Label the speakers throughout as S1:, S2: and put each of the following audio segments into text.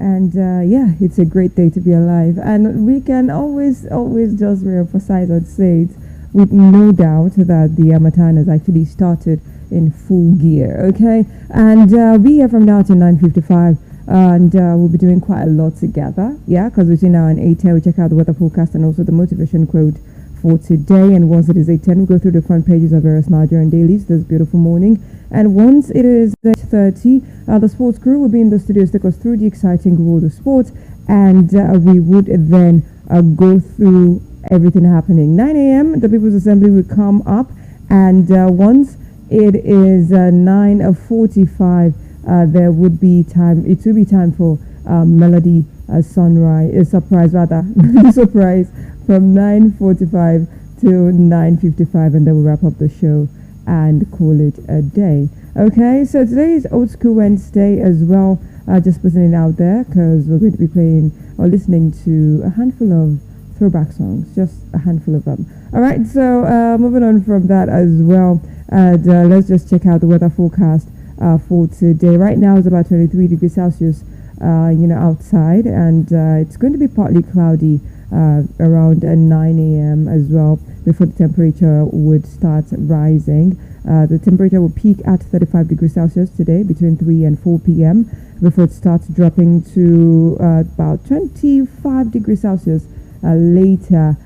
S1: And yeah, it's a great day to be alive. And we can always just reemphasize and say it with no doubt that the Hamatan has actually started in full gear. Okay, and we here from now to 9:55. And we'll be doing quite a lot together. Yeah, because between now and 8:10, we check out the weather forecast and also the motivation quote for today. And once it is 8:10, we go through the front pages of various Nigerian dailies this beautiful morning. And once it is 8:30, the sports crew will be in the studios to take us through the exciting world of sports. And we would then go through everything happening. 9 a.m., the People's Assembly will come up. And once it is 9:45, there would be time. It will be time for Melody Sunrise, surprise rather, surprise from 9:45 to 9:55, and then we'll wrap up the show and call it a day. Okay, so today is Old School Wednesday as well. Just putting it out there because we're going to be playing or listening to a handful of throwback songs, just a handful of them. All right, so moving on from that as well, and let's just check out the weather forecast for today. Right now it's about 23 degrees Celsius, outside, and it's going to be partly cloudy around 9 a.m. as well before the temperature would start rising. The temperature will peak at 35 degrees Celsius today between 3 and 4 p.m. before it starts dropping to about 25 degrees Celsius later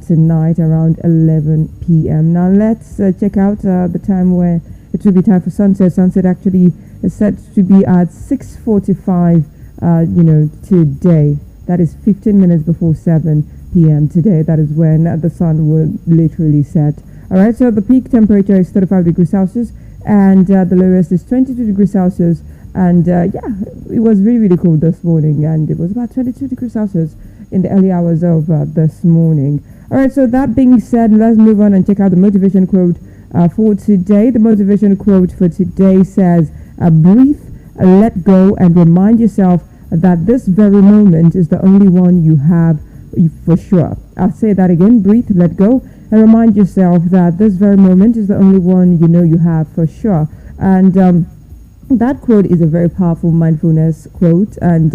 S1: tonight around 11 p.m. Now let's check out the time where it will be time for sunset. Sunset actually is set to be at 6:45 today. That is 15 minutes before 7 p.m. today. That is when the sun will literally set. All right, so the peak temperature is 35 degrees Celsius and the lowest is 22 degrees Celsius. And it was really, really cold this morning, and it was about 22 degrees Celsius in the early hours of this morning. All right, so that being said, let's move on and check out the motivation quote for today. The motivation quote for today says, breathe, let go, and remind yourself that this very moment is the only one you have for sure. I'll say that again. Breathe, let go, and remind yourself that this very moment is the only one you have for sure. And that quote is a very powerful mindfulness quote, and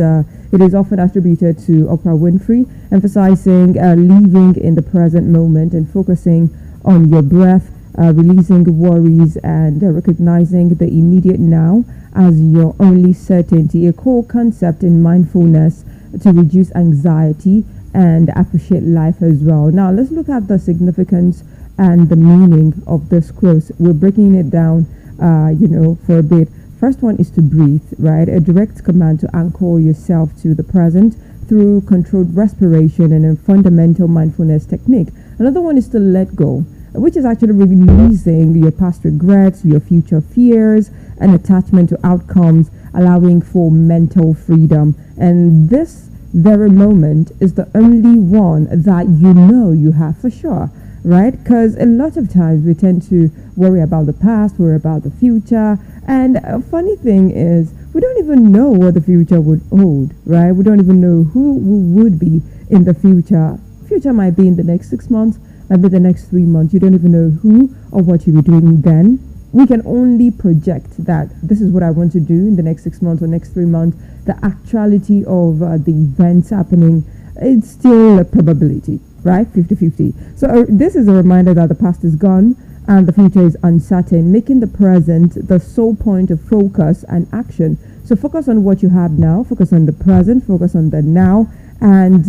S1: it is often attributed to Oprah Winfrey, emphasizing living in the present moment and focusing on your breath, releasing worries, and recognizing the immediate now as your only certainty, a core concept in mindfulness to reduce anxiety and appreciate life as well. Now let's look at the significance and the meaning of this quote. We're breaking it down for a bit. First one is to breathe, right? A direct command to anchor yourself to the present through controlled respiration and a fundamental mindfulness technique. Another one is to let go, which is actually releasing your past regrets, your future fears, and attachment to outcomes, allowing for mental freedom. And this very moment is the only one that you have for sure, right? Because a lot of times we tend to worry about the past, worry about the future. And a funny thing is, we don't even know what the future would hold, right? We don't even know who we would be in the future. Future might be in the next 6 months, maybe the next 3 months. You don't even know who or what you'll be doing then. We can only project that this is what I want to do in the next 6 months or next 3 months. The actuality of the events happening, it's still a probability, right? 50-50. So this is a reminder that the past is gone and the future is uncertain, making the present the sole point of focus and action. So focus on what you have now, focus on the present, focus on the now, and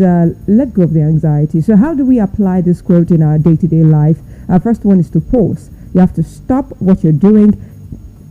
S1: let go of the anxiety. So how do we apply this quote in our day-to-day life? First one is to pause. You have to stop what you're doing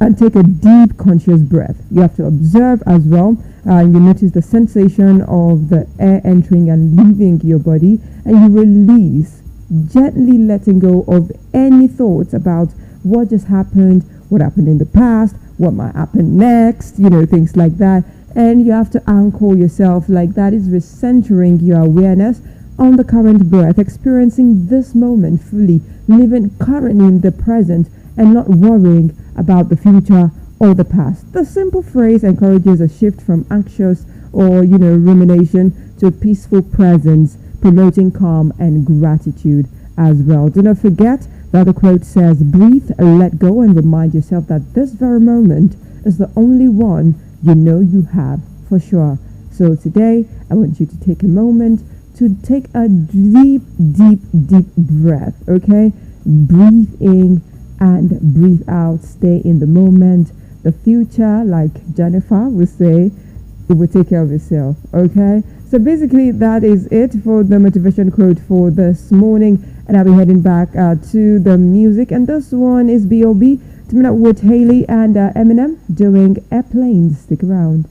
S1: and take a deep conscious breath. You have to observe as well. You notice the sensation of the air entering and leaving your body, and you release, gently letting go of any thoughts about what just happened, what happened in the past, what might happen next, things like that. And you have to anchor yourself, like that is recentering your awareness on the current breath, experiencing this moment fully, living currently in the present and not worrying about the future or the past. The simple phrase encourages a shift from anxious or rumination to peaceful presence, promoting calm and gratitude as well. Do not forget that the quote says, breathe, let go, and remind yourself that this very moment is the only one you have for sure. So today, I want you to take a moment to take a deep, deep, deep breath, okay? Breathe in and breathe out. Stay in the moment. The future, like Jennifer would say, it will take care of itself, okay? So basically, that is it for the motivation quote for this morning. And I'll be heading back to the music. And this one is B.O.B. Teaming up with Haley and Eminem doing Airplanes. Stick around.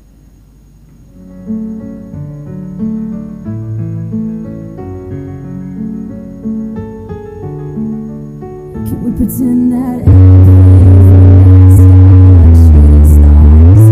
S2: Can we pretend that airplanes like shooting stars?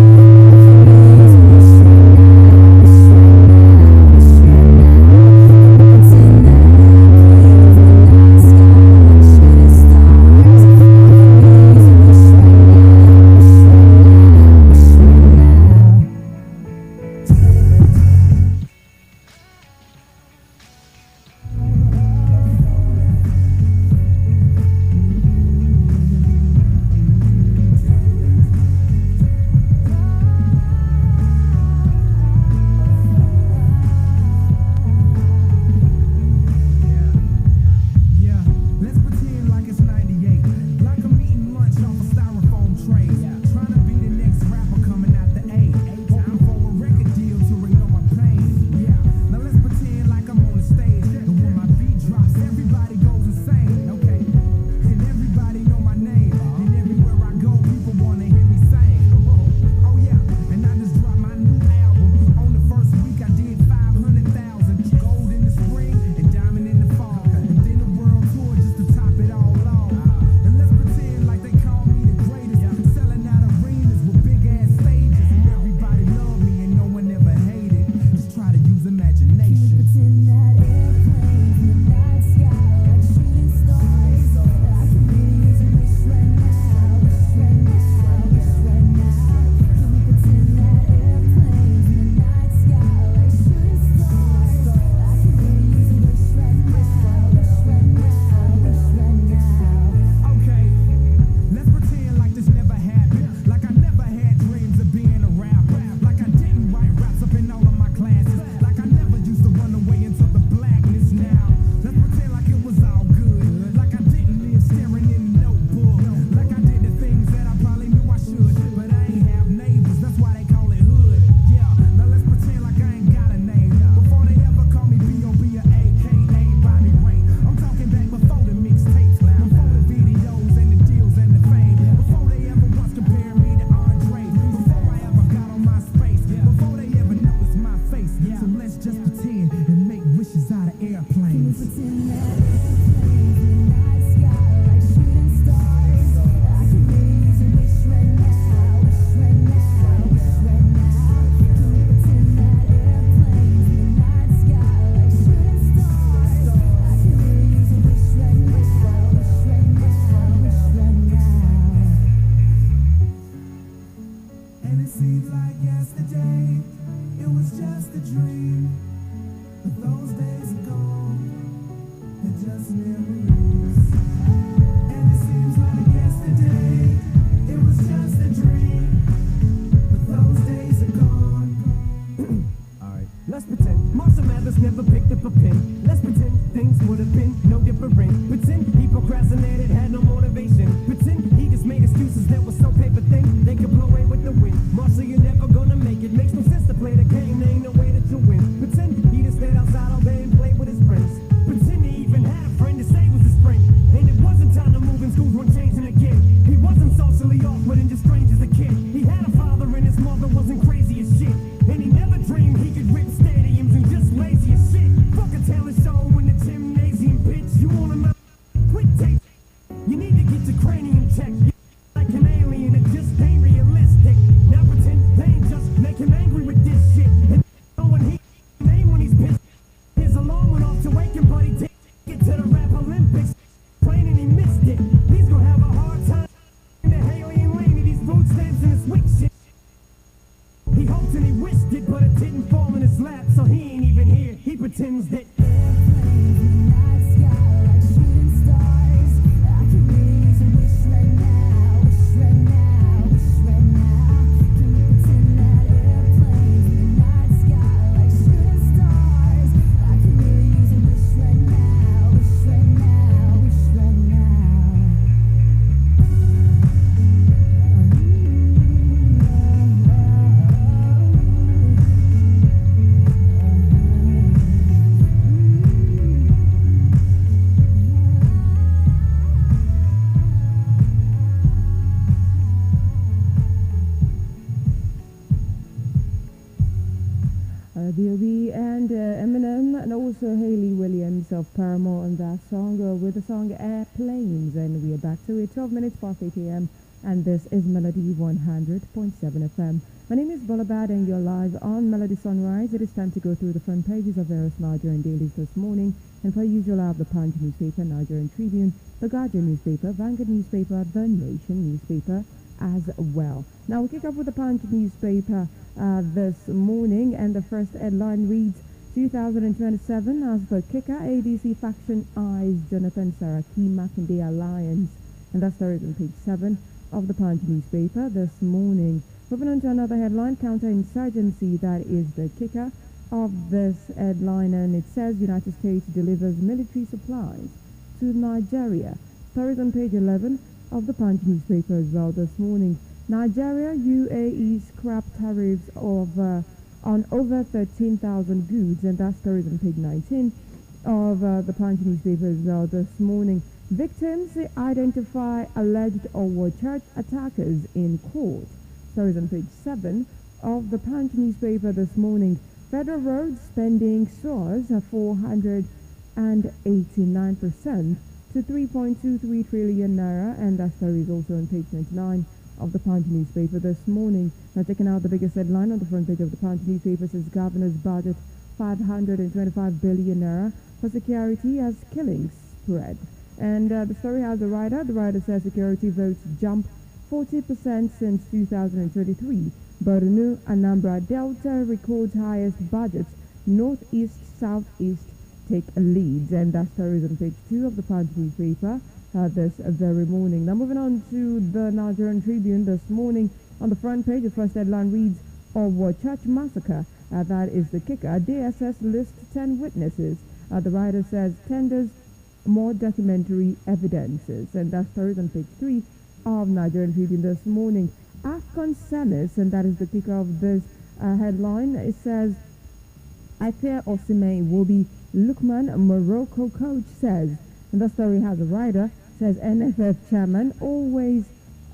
S1: B.O.B. and Eminem, and also Hayley Williams of Paramore on that song with the song Airplanes. And we are back to it, 12 minutes past 8 a.m. And this is Melody 100.7 FM. My name is Bolabad and you're live on Melody Sunrise. It is time to go through the front pages of various Nigerian dailies this morning. And for usual, I have the Punch newspaper, Nigerian Tribune, the Guardian newspaper, Vanguard newspaper, the Nation newspaper as well. Now we kick off with the Punch newspaper this morning, and the first headline reads 2027 as the kicker. ADC faction eyes Jonathan Saraki Makinde alliance, and that story is on page 7 of the Punch newspaper this morning. Moving on to another headline, counterinsurgency, that is the kicker of this headline, and it says United States delivers military supplies to Nigeria. Stories on page 11 of the Punch newspaper as well this morning. Nigeria, UAE scrap tariffs of on over 13,000 goods, and that story is on page 19 of the Punch newspaper as well this morning. Victims identify alleged Owo church attackers in court. Stories on page 7 of the Punch newspaper this morning. Federal road spending soars 489% to 3.23 trillion naira, and that story is also on page 29 of the Punch newspaper this morning. Now, taking out the biggest headline on the front page of the Punch newspaper says governor's budget 525 billion naira for security as killings spread. And the story has the writer. The writer says security votes jump 40% since 2023. Borno, Anambra, Delta records highest budgets. Northeast, Southeast take leads, and that story is on page 2 of the Punch newspaper this very morning. Now moving on to the Nigerian Tribune this morning. On the front page, the first headline reads Owo Church Massacre. That is the kicker. DSS lists 10 witnesses. The writer says tenders more documentary evidences, and that story is on page 3 of Nigerian Tribune this morning. AFCON semis, and that is the kicker of this headline. It says I fear Osimhen will be Lukman Morocco coach says, and the story has a writer says NFF chairman always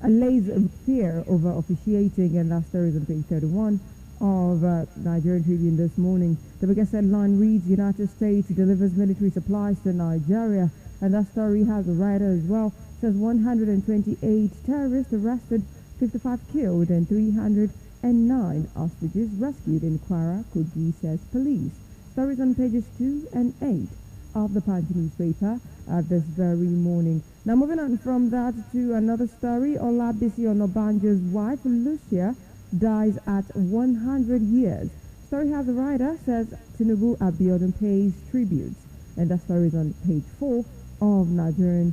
S1: lays fear over officiating, and that story is on page 31 of Nigerian Tribune this morning. The biggest headline reads United States delivers military supplies to Nigeria, and that story has a writer as well. Says 128 terrorists arrested, 55 killed, and 309 hostages rescued in Kwara, Kogi, says police. Stories on pages 2 and 8 of the Punch newspaper this very morning. Now moving on from that to another story. Olabisi Onabanjo's wife Lucia dies at 100 years. Story has a writer says Tinubu Abiodun pays tributes, and that story is on page 4 of Nigerian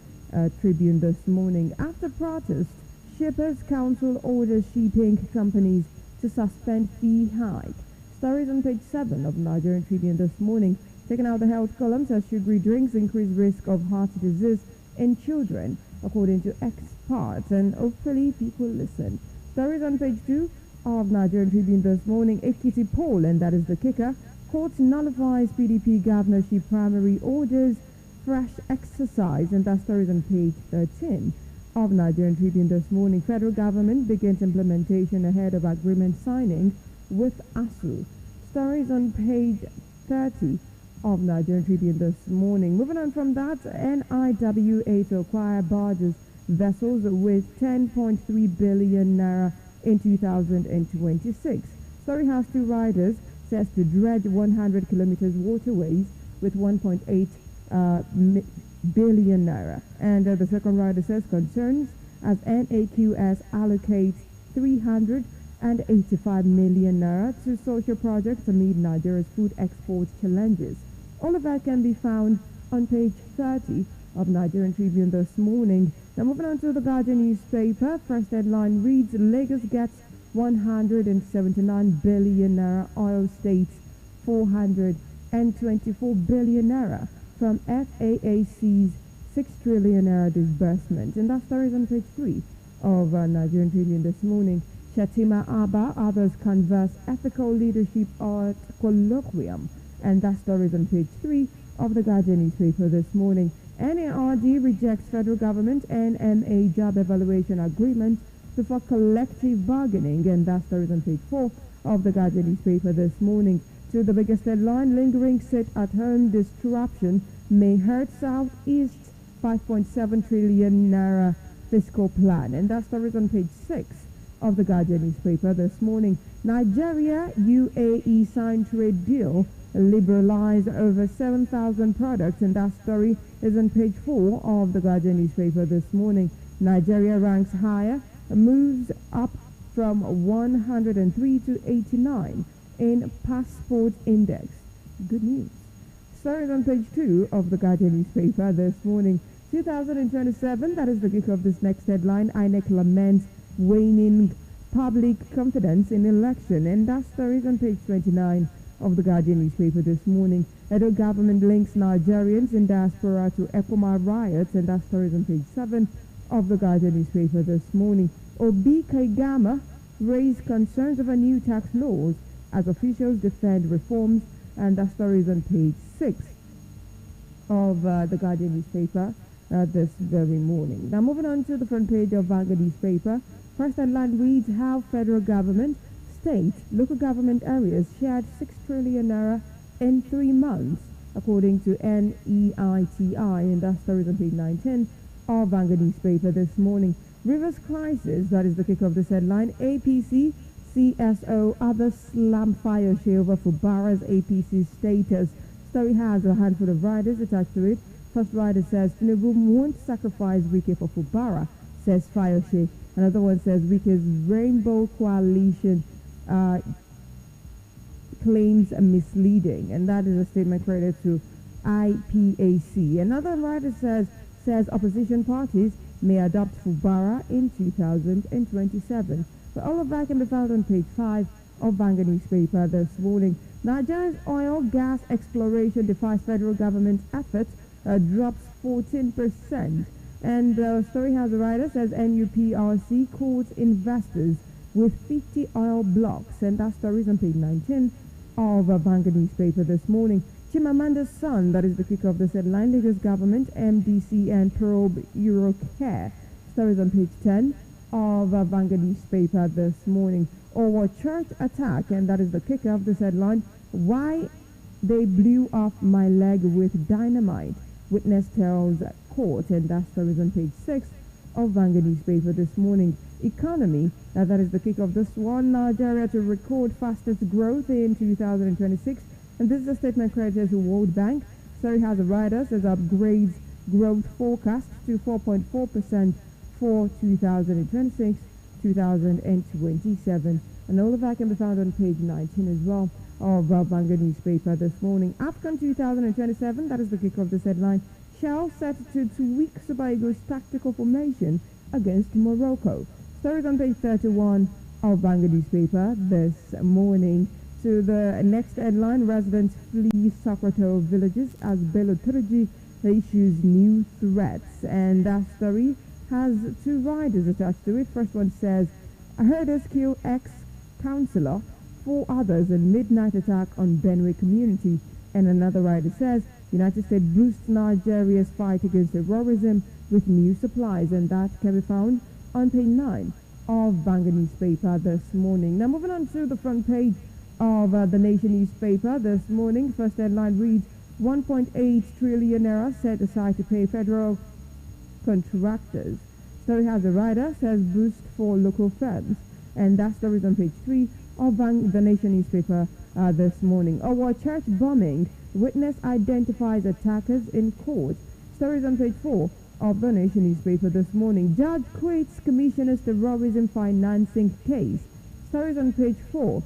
S1: Tribune this morning. After protest, Shippers Council orders shipping companies to suspend fee hike. Stories on page 7 of Nigerian Tribune this morning. Taking out the health column says sugary drinks increase risk of heart disease in children, according to experts, and hopefully people listen. Stories on page 2 of Nigerian Tribune this morning. Ekiti poll, and that is the kicker. Court nullifies PDP governorship primary orders, fresh exercise, and that story is on page 13 of Nigerian Tribune this morning. Federal government begins implementation ahead of agreement signing with ASU. Stories on page 30 of Nigerian Tribune this morning. Moving on from that, NIWA to acquire barges, vessels with 10.3 billion naira in 2026. Story has two riders, says to dredge 100 kilometers waterways with 1.8 billion naira. And the second rider says concerns as NAQS allocates 385 million naira to social projects amid Nigeria's food export challenges. All of that can be found on page 30 of Nigerian Tribune this morning. Now moving on to the Guardian newspaper. First headline reads Lagos gets 179 billion naira, oil states 424 billion naira from FAAC's 6 trillion naira disbursement. And that story is on page 3 of Nigerian Tribune this morning. Shatima Abba, others converse ethical leadership at colloquium. And that story is on page 3 of the Guardian newspaper this morning. NARD rejects federal government NMA job evaluation agreement before collective bargaining. And that story is on page 4 of the Guardian newspaper this morning. to the biggest headline, lingering sit-at-home disruption may hurt Southeast 5.7 trillion naira fiscal plan. And that story is on page 6 of the Guardian newspaper this morning. Nigeria, UAE signed trade deal, liberalize over 7,000 products. And that story is on page 4 of the Guardian newspaper this morning. Nigeria ranks higher, moves up from 103 to 89 in passport index. Good news. Stories on page 2 of the Guardian newspaper this morning. 2027, that is the kick of this next headline. INEC laments waning public confidence in election. And that story is on page 29 of the Guardian newspaper this morning. Edo government links Nigerians in diaspora to Ekoma riots. And that story is on page 7 of the Guardian newspaper this morning. Obi Kaigama raised concerns over new tax laws as officials defend reforms. And that story is on page 6 of the Guardian newspaper this very morning. Now moving on to the front page of Vanguard newspaper. First headline reads how federal government, state, local government areas shared 6 trillion naira in 3 months, according to NEITI. And that story is on page 19 of Vanguard newspaper this morning. Rivers crisis, that is the kick of this headline. APC, CSO, others slam fire over Fubara's APC status. Story has a handful of riders attached to it. First rider says Tinubu won't sacrifice Wike for Fubara, says Fayose. Another one says Wike's Rainbow Coalition claims misleading, and that is a statement credited to IPAC. Another rider says opposition parties may adopt Fubara in 2027. But all of that can be found on page 5 of Vanguard newspaper this morning. Nigeria's oil gas exploration defies federal government efforts, drops 14%. And the story has a writer says NUPRC courts investors with 50 oil blocks. And that story is on page 19 of Vanguard newspaper this morning. Chimamanda's son, that is the kick of the headline. Lagos government, MDC and probe Eurocare. Stories on page 10 of Vanguard newspaper this morning. Or church attack, and that is the kick of this headline. Why they blew off my leg with dynamite, witness tells court. And that story is on page 6 of Vanguard newspaper this morning. Economy, that is the kick of this one. Nigeria to record fastest growth in 2026. And this is a statement credited to World Bank. Story has a writer says upgrades growth forecast to 4.4% for 2026, 2027. And all of that can be found on page 19 as well of Vanguard newspaper this morning. AFCON 2027, that is the kick of this headline. Shell set to tweak Super Eagles tactical formation against Morocco. Stories on page 31 of Vanguard newspaper this morning. To the next headline, residents flee Sokoto villages as Bello Turji issues new threats. And that story has 2 riders attached to it. First one says, herders kill ex-councillor, 4 others in midnight attack on Benue community. And another rider says, United States boosts Nigeria's fight against terrorism with new supplies. And that can be found on page 9 of Vanguard newspaper this morning. Now moving on to the front page of the Nation newspaper this morning. First headline reads 1.8 trillion naira set aside to pay federal contractors. Story has a writer says boost for local firms. And that story is on page 3 of the Nation newspaper this morning. Our church bombing, witness identifies attackers in court. Stories on page 4 of the Nation newspaper this morning. Judge quits commissioner's terrorism financing case. Stories on page 4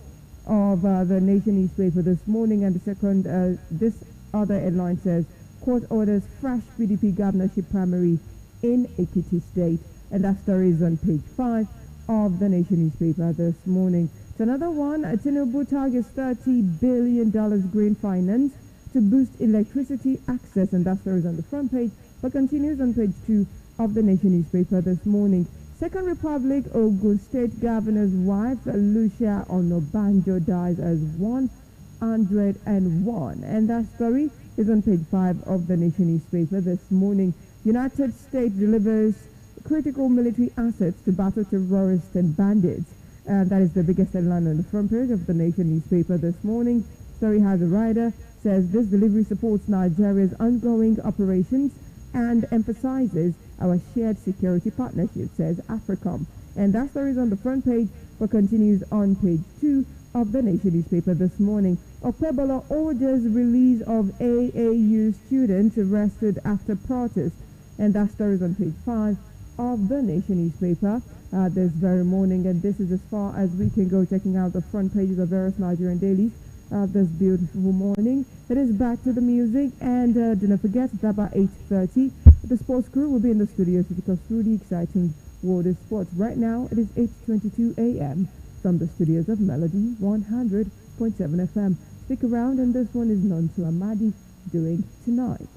S1: of the Nation newspaper this morning. And the second, this other headline says, court orders fresh PDP governorship primary in Ekiti State. And that story is on page 5 of the Nation newspaper this morning. To another one, Tinubu targets $30 billion green finance to boost electricity access. And that story is on the front page, but continues on page 2 of the Nation newspaper this morning. Second Republic, Ogun State Governor's wife, Lucia Onobanjo, dies as 101. And that story is on page 5 of the Nation newspaper this morning. United States delivers critical military assets to battle terrorists and bandits. And that is the biggest headline on the front page of the Nation newspaper this morning. Story has a rider, says this delivery supports Nigeria's ongoing operations and emphasizes our shared security partnership, says AFRICOM. And that story is on the front page, but continues on page 2 of the Nation newspaper this morning. Okpebolo orders release of AAU students arrested after protest. And that story is on page 5 of the Nation newspaper this very morning. And this is as far as we can go, checking out the front pages of various Nigerian dailies this beautiful morning. It is back to the music, and do not forget that by 8:30 the sports crew will be in the studio to take us through the exciting world of sports. Right now it is 8:22 a.m. from the studios of Melody 100.7 FM. Stick around, and this one is Nonto Amadi doing Tonight.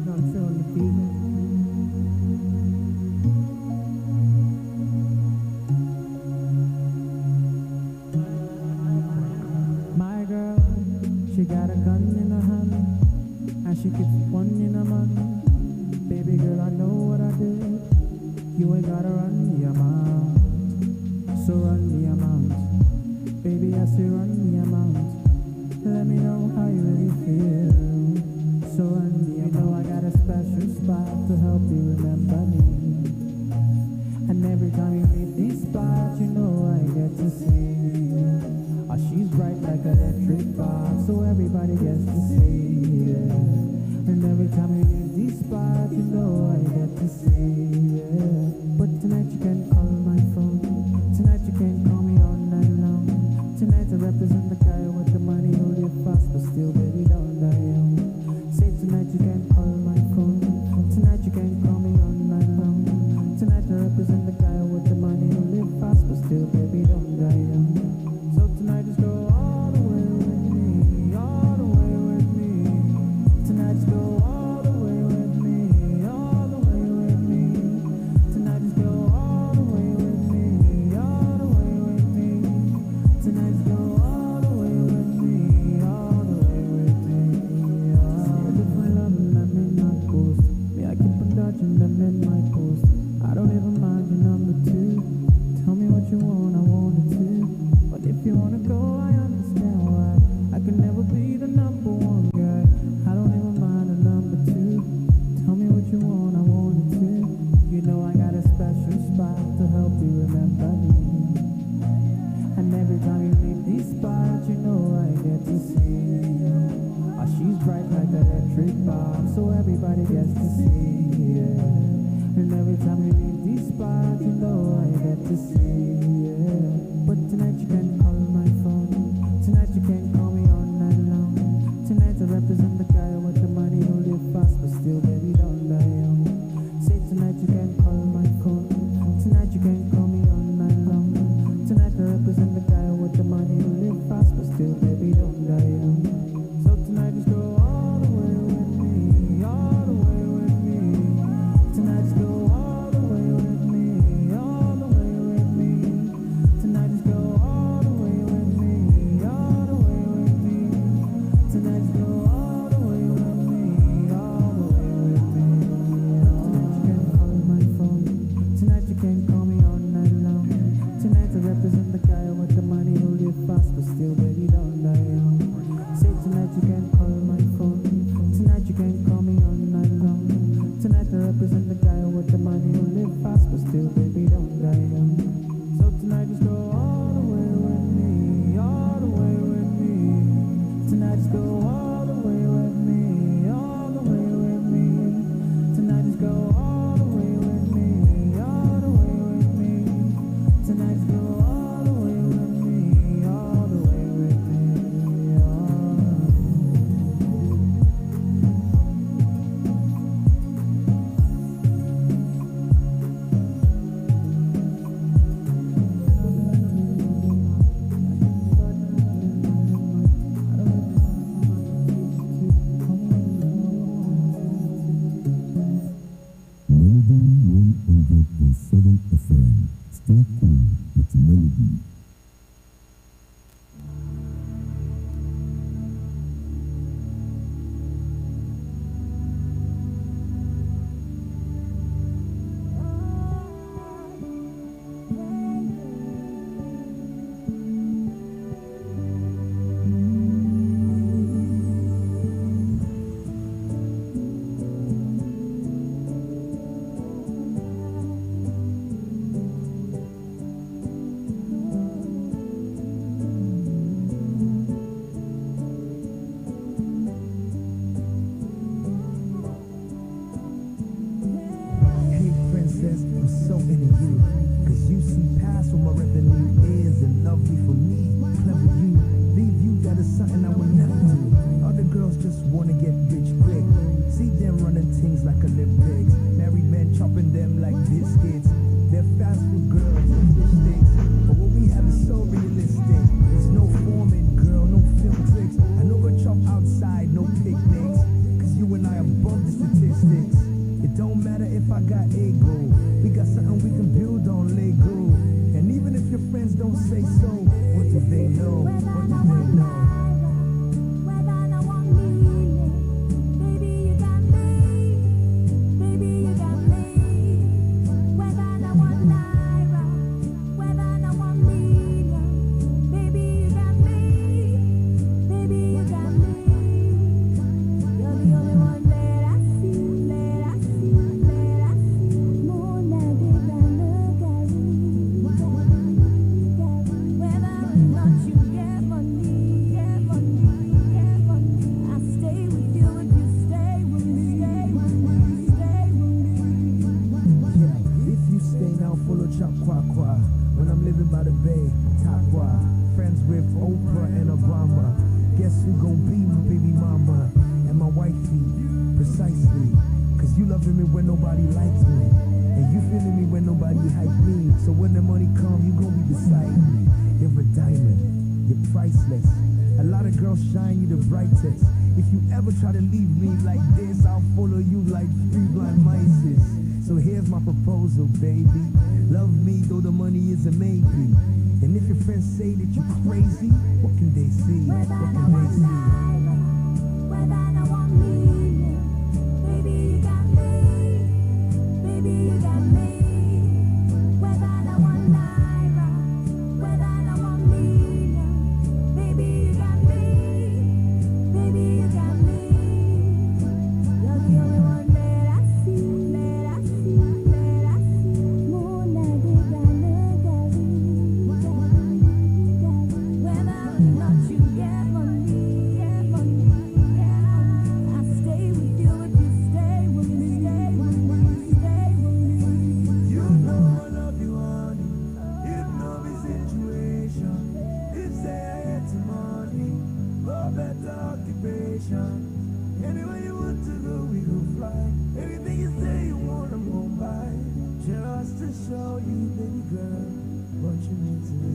S1: Nonto on the beat.
S3: She got a gun in her hand, and she keeps one in her mouth. Baby girl, I know what I did. You ain't gotta run the amount, so run the amount. Baby, I say run the amount. Let me know how you really feel, so run the amount. You know I got a special spot to help you remember me. And every time you leave this spot, you know I get to see. Oh, she's bright like an electric bar, so everybody gets to see, yeah. And every time you leave this spot, you know I get to see, yeah. But tonight you can call my phone. Tonight you can call me all night long. Tonight I represent the guy with the money who live fast, but still, baby, don't die young. Say tonight you can call my phone. Tonight you can call me all night long. Tonight I represent the guy with the money who live fast, but still, baby, don't die young. So tonight just go all the way with me, all the way with me. Tonight just go all the way with me, all the way with me. Tonight just go all the way with me, all the way with me. Tonight just go all the way with me, all the way with me. See a different love and I'm in my post. Me, I keep on dodging them in my post. I don't even mind your number 2. Tell me what you want, I want it too. But if you wanna go, I understand why. I can never be the number 1 guy. I don't even mind the number 2. Tell me what you want, I want it too. You know I got a special spot to help you remember me. And every time you leave this spot, you know I get to see. Oh, she's bright like an electric bulb, so everybody gets to see, yeah. And every time you leave this spot, you know I get to see, yeah. But tonight you can call my phone. Tonight you can call me all night long. Tonight I represent the guy with the money who live fast, but still, baby, don't die young. Say tonight you can call my phone. Tonight you can call me all night long. Tonight I represent the guy with the money who live fast, but still, baby, don't die young. So tonight just go all the way with me, all the way with me. Tonight just go all the way with me, all the way with me.
S4: living by the bay, Takwa. Friends with Oprah and Obama. Guess who gon' be my baby mama and my wifey? Precisely. Cause you loving me when nobody likes me. And you feeling me when nobody hype me. So when the money come, you gon' be beside me. You're a diamond, you're priceless. A lot of girls shine, you the brightest. If you ever try to leave me like this, I'll follow you like 3 blind mice. So here's my proposal, baby. Love me though the money is a maybe. And if your friends say that you're crazy, what can they see? What can they see? Anywhere you want to go, we go fly. Anything you say you want, I'm gon' buy. Just to show you, baby girl, what you mean to me.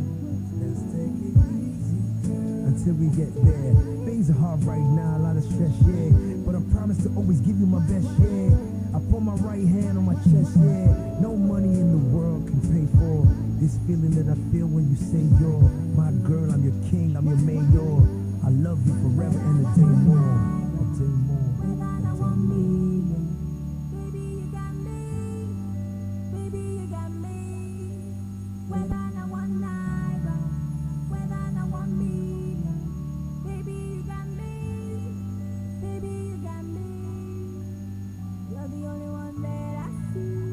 S4: Let's take it easy, girl. Until we get there. Things are hard right now, a lot of stress, yeah. But I promise to always give you my best, yeah. I put my right hand on my chest, yeah. No money in the world can pay for this feeling that I feel when you say you're my girl, I'm your king, I'm your mayor. I love you forever and a day more. A day more. A day more.
S2: Baby, you got me. Baby, you got me. Whether I want naira, whether I want million. Baby, you got me. Baby, you got me. You're the only one that I see.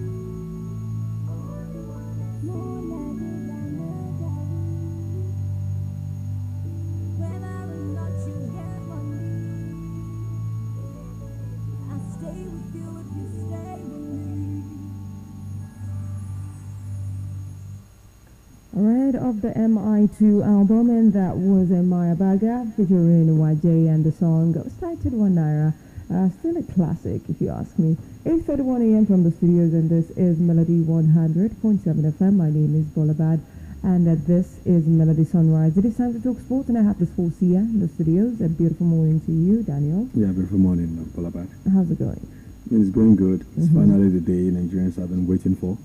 S2: Whether or not you get money, I stay with you if you stay with me.
S1: Right off the MI2 album, and that was Maya Baga featuring YJ, and the song was titled One Naira. Still a classic, if you ask me. 8:31 a.m. from the studios, and this is Melody 100.7 FM. My name is Bolabad, and this is Melody Sunrise. It is time to talk sports, and I have this full Sia in the studios. A beautiful morning to you, Daniel.
S5: Yeah, beautiful morning, Bolabad.
S1: How's it going?
S5: It's going good. It's finally the day Nigerians have been waiting for.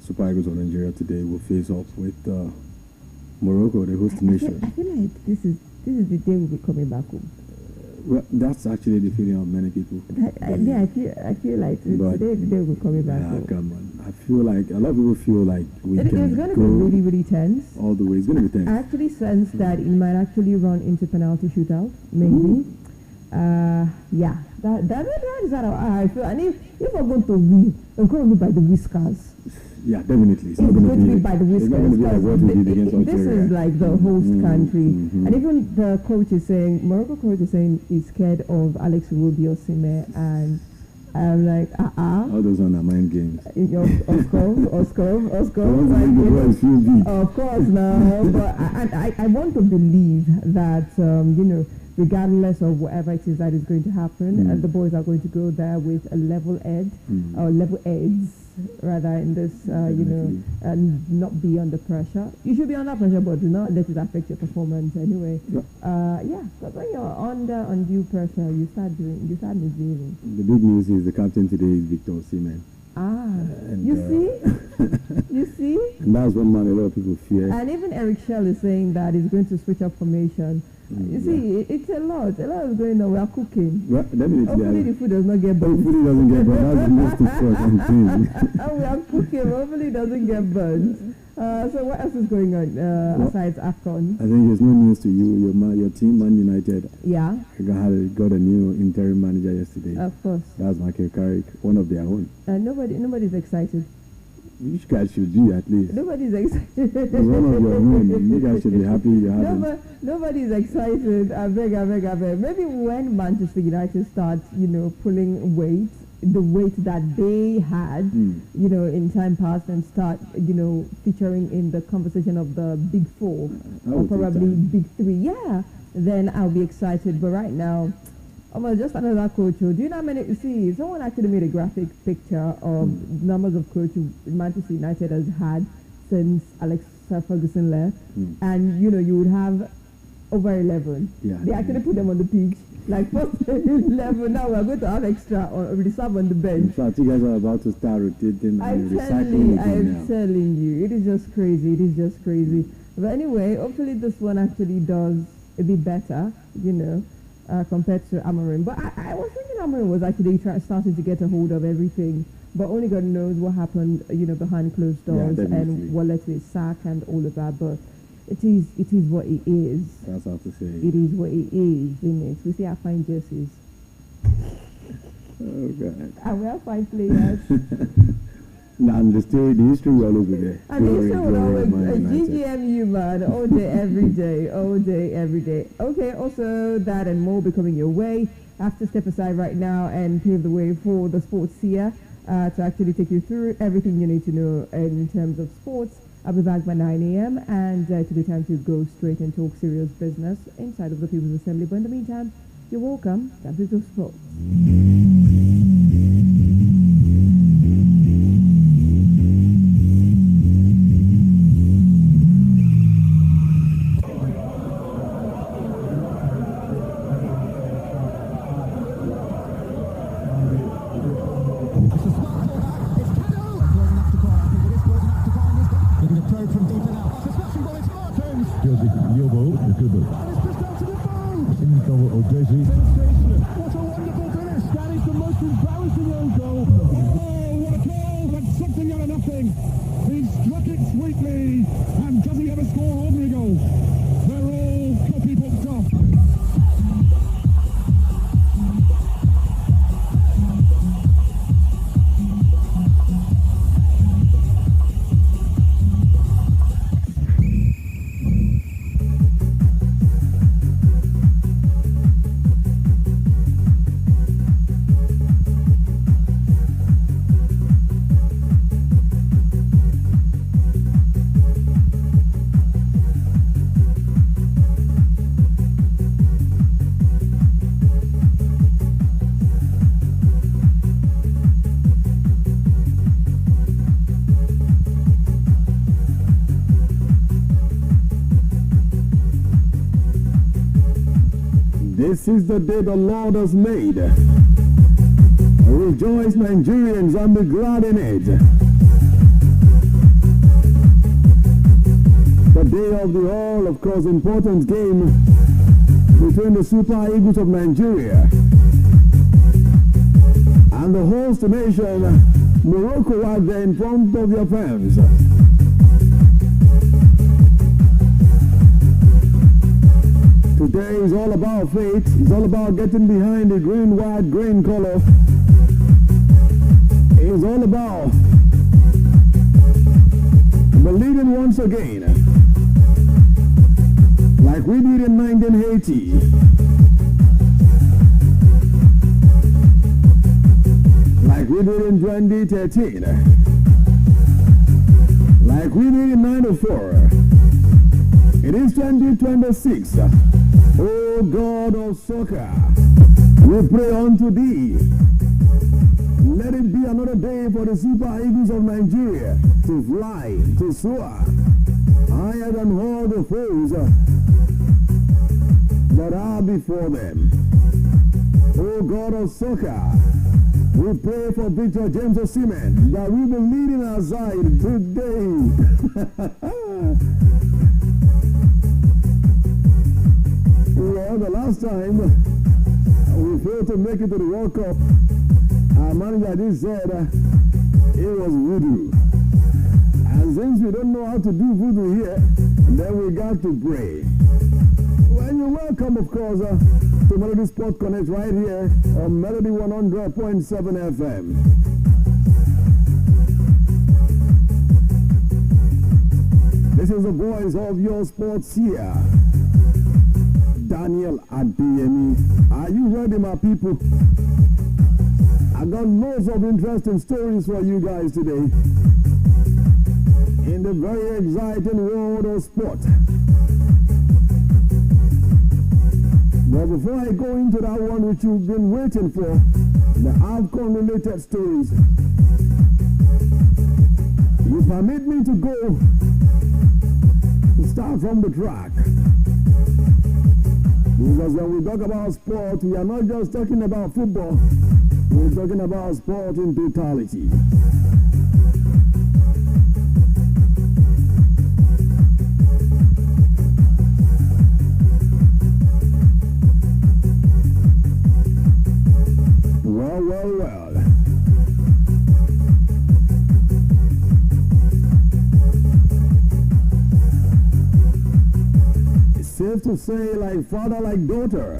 S5: Super Eagles of Nigeria today will face off with Morocco, the host nation.
S1: I feel like this is the day we'll be coming back home.
S5: Well, that's actually the feeling of many people.
S1: I feel like today is the day we're coming back home.
S5: Come on. I feel like a lot of people feel like we
S1: It's
S5: can
S1: going to
S5: go
S1: be really, really tense.
S5: all the way. It's going to be tense.
S1: I actually sense that it might actually run into penalty shootout, maybe. Yeah, that is how I feel. And if we're going to win, we're going to be by the whiskers.
S5: Yeah, definitely.
S1: It's going to be by the
S5: It's not going to be like what we did against
S1: this
S5: Algeria.
S1: is like the host country. And even the coach is saying, Morocco coach is saying he's scared of Alex Iwobi-Osimhen, and I'm like,
S5: All those are mind games.
S1: Of course. Of course, no. But I want to believe that, regardless of whatever it is that is going to happen, the boys are going to go there with a level head, or level heads, rather, in this, and not be under pressure. You should be under pressure, but do not let it affect your performance anyway. Because when you're under undue pressure, you start misbehaving.
S5: The big news is the captain today is Victor Osimhen.
S1: You see?
S5: And that's one man a lot of people fear.
S1: And even Eric Shell is saying that he's going to switch up formation. You see, it's a lot is going on. We are cooking.
S5: Well, definitely.
S1: Hopefully the food does not get burnt.
S5: Hopefully it doesn't get burnt. That's the most important thing.
S1: We are cooking. Hopefully it doesn't get burnt. So what else is going on aside AFCON?
S5: I think there's no news to you. Your team, Man United,
S1: Yeah,
S5: got a new interim manager yesterday.
S1: of course.
S5: That's Michael Carrick, one of their own.
S1: Nobody's excited.
S5: You guys should be at least.
S1: Nobody's excited.
S5: It's one of your own. You guys should be happy you have him.
S1: Nobody's excited. I beg. Maybe when Manchester United starts, pulling weight the weight that they had, in time past and start, featuring in the conversation of the big four or probably big three. Yeah, then I'll be excited. But right now, just another coach. Do you know how many? See, someone actually made a graphic picture of numbers of coaches Manchester United has had since Alex Ferguson left, and you would have over 11.
S5: Yeah,
S1: they actually put them on the pitch. Like first 11, now we're going to have extra or reserve on the bench.
S5: In fact, you guys are about to start rotating and recycling again now.
S1: Telling you, it is just crazy. It is just crazy. But anyway, hopefully this one actually does a bit better, compared to Amorim. But I was thinking Amorim was actually starting to get a hold of everything. But only God knows what happened, behind closed doors and what led to his sack and all of that. But it is what it is.
S5: That's how to say.
S1: It is what it is, isn't it? We see our fine jerseys.
S5: Oh, God.
S1: And we have fine players.
S5: And the history will always be there.
S1: And the history will always be GGMU, man. All day, every day. All day, every day. Okay, also that and more will be coming your way. I have to step aside right now and pave the way for the sports here to actually take you through everything you need to know in terms of sports. I'll be back by 9 a.m. and it will be time to go straight and talk serious business inside of the People's Assembly. But in the meantime, you're welcome. Time to talk sports.
S5: This is the day the Lord has made. Rejoice, Nigerians, and be glad in it. The day of the all, of course, important game between the Super Eagles of Nigeria and the host nation, Morocco, out there in front of their fans. Today is all about faith. It's all about getting behind the green, white, green color. It's all about believing once again, like we did in 1980. Like we did in 2013. Like we did in 94. It is 2026. O God of soccer, we pray unto thee. Let it be another day for the Super Eagles of Nigeria to fly, to soar, higher than all the foes that are before them. O God of soccer, we pray for Victor James Osimhen that we will lead in our side today. Well, the last time we failed to make it to the World Cup, our manager did said it was voodoo. And since we don't know how to do voodoo here, then we got to pray. Well, you're welcome, of course, to Melody Sport Connect right here on Melody 100.7 FM. This is the voice of your sports here, Daniel Adeyemi. Are you ready, my people? I got loads of interesting stories for you guys today in the very exciting world of sport. But before I go into that one which you've been waiting for, the AFCON related stories, you permit me to go to start from the track. Because when we talk about sport, we are not just talking about football, we're talking about sport in totality. Well. It's safe to say like father, like daughter.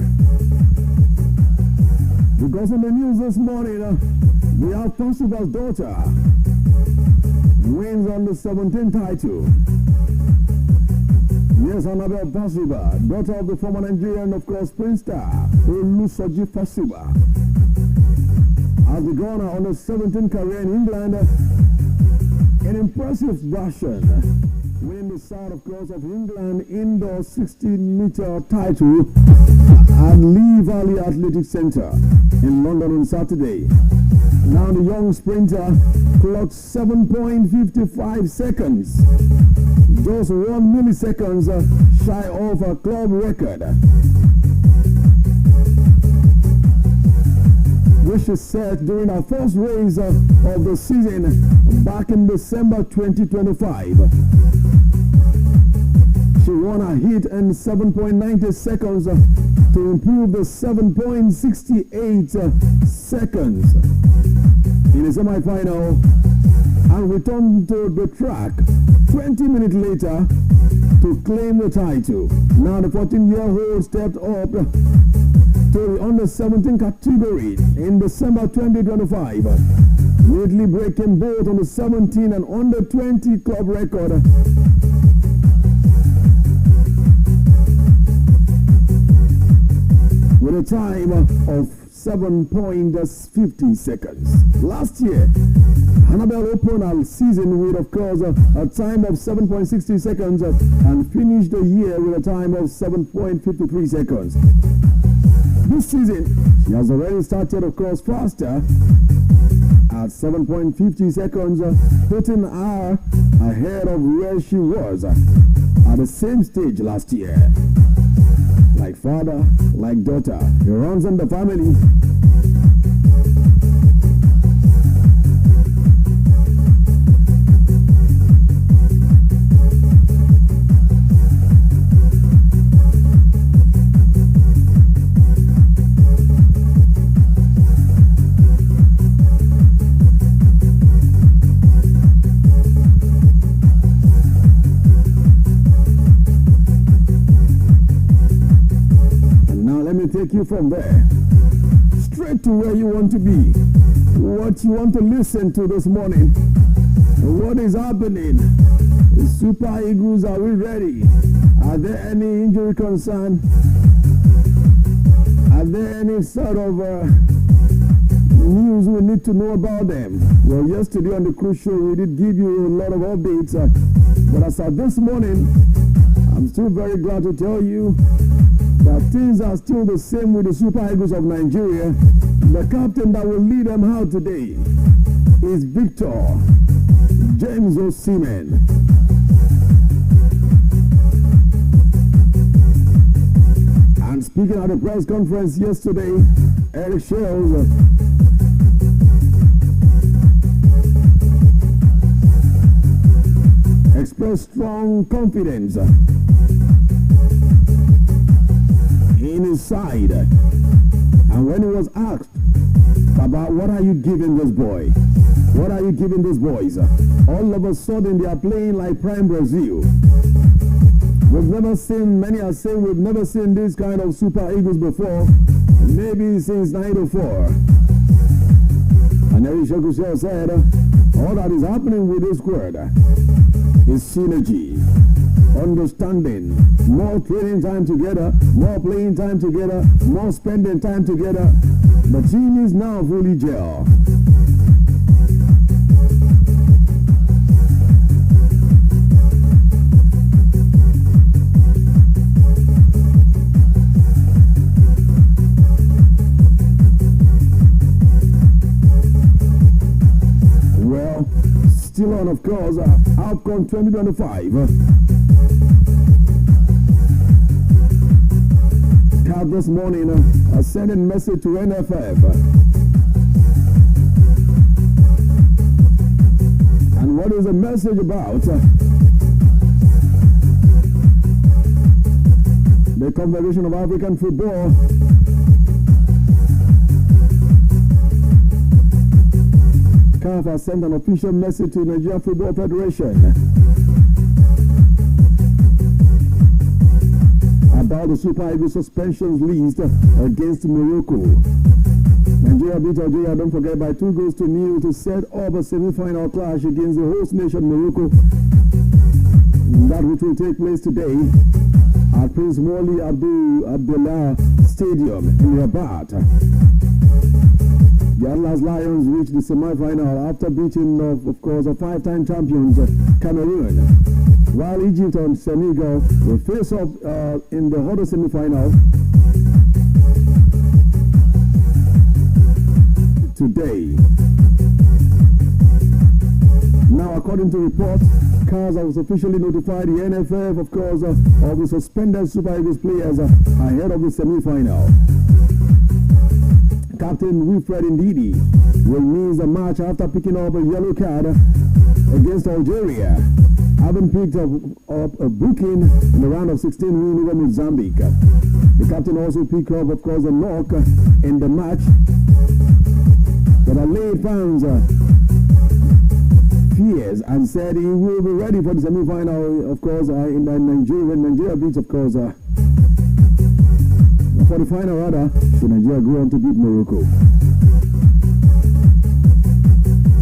S5: Because in the news this morning, we have Pasiba's daughter wins on the 17th title. Yes, Annabelle Pasiba, daughter of the former Nigerian, of course, Prince Star, Olusoji Pasiba. As the Ghana on the 17th career in England, an impressive version, winning the South, of course, of England indoor 16-meter title at Lee Valley Athletic Centre in London on Saturday. Now the young sprinter clocked 7.55 seconds, just 1 millisecond shy of a club record, which is set during our first race of the season back in December 2025. She won a hit in 7.90 seconds to improve the 7.68 seconds in the semi-final and returned to the track 20 minutes later to claim the title. Now the 14-year-old stepped up to the under 17 category in December 2025, neatly breaking both on the 17 and under 20 club record. With a time of 7.50 seconds. Last year, Annabelle opened her season with, of course, a time of 7.60 seconds and finished the year with a time of 7.53 seconds. This season, she has already started, of course, faster at 7.50 seconds, putting her ahead of where she was at the same stage last year. Like father, like daughter, he runs in the family. Take you from there straight to where you want to be, what you want to listen to this morning, what is happening. The Super Eagles, are we ready? Are there any injury concern? Are there any sort of news we need to know about them? Well, yesterday on the cruise show we did give you a lot of updates, but as of this morning, I'm still very glad to tell you that things are still the same with the Super Eagles of Nigeria. The captain that will lead them out today is Victor James Osimhen. And speaking at the press conference yesterday, Eric Shells expressed strong confidence in his side, and when he was asked about what are you giving this boy, what are you giving these boys, all of a sudden they are playing like prime Brazil. We've never seen, many are saying we've never seen this kind of Super Eagles before, maybe since 94. And Eric Shells said all that is happening with this squad is synergy. understanding, more training time together, more playing time together, more spending time together. The team is now fully gel. Well, still on, of course, AFCON 2025. CAF this morning sending message to NFF. And what is the message about? The Confederation of African Football CAF has sent an official message to Nigeria Football Federation about the Super Eagles suspensions list against Morocco. Nigeria beat Algeria, don't forget, by 2-0 to set up a semi-final clash against the host nation Morocco. That which will take place today at Prince Wally Abdullah Stadium in Rabat. The Atlas Lions reached the semi-final after beating, of course, a five-time champions Cameroon, while Egypt and Senegal will face off in the other semi-final today. Now, according to reports, CAF has officially notified the NFF, of course, of the suspended Super Eagles players ahead of the semi-final. Captain Wilfred Ndidi will miss the match after picking up a yellow card against Algeria, having picked up a booking in the round of 16 win over Mozambique. The captain also picked up, of course, a knock in the match that allayed fans' fears and said he will be ready for the semi-final, of course, in Nigeria, when Nigeria beats, of course, for the final rather, should Nigeria go on to beat Morocco.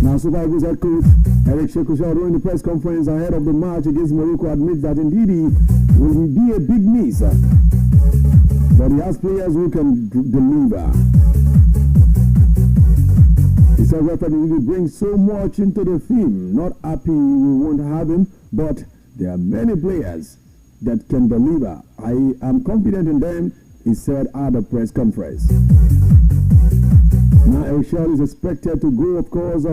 S5: Now, Super Eagles head coach Eric Shekusha, during the press conference ahead of the match against Morocco, admits that indeed he will be a big miss, but he has players who can deliver. He said referee will bring so much into the team. Not happy we won't have him, but there are many players that can deliver. I am confident in them, he said at the press conference. Now, Eric Shekusha is expected to go, of course,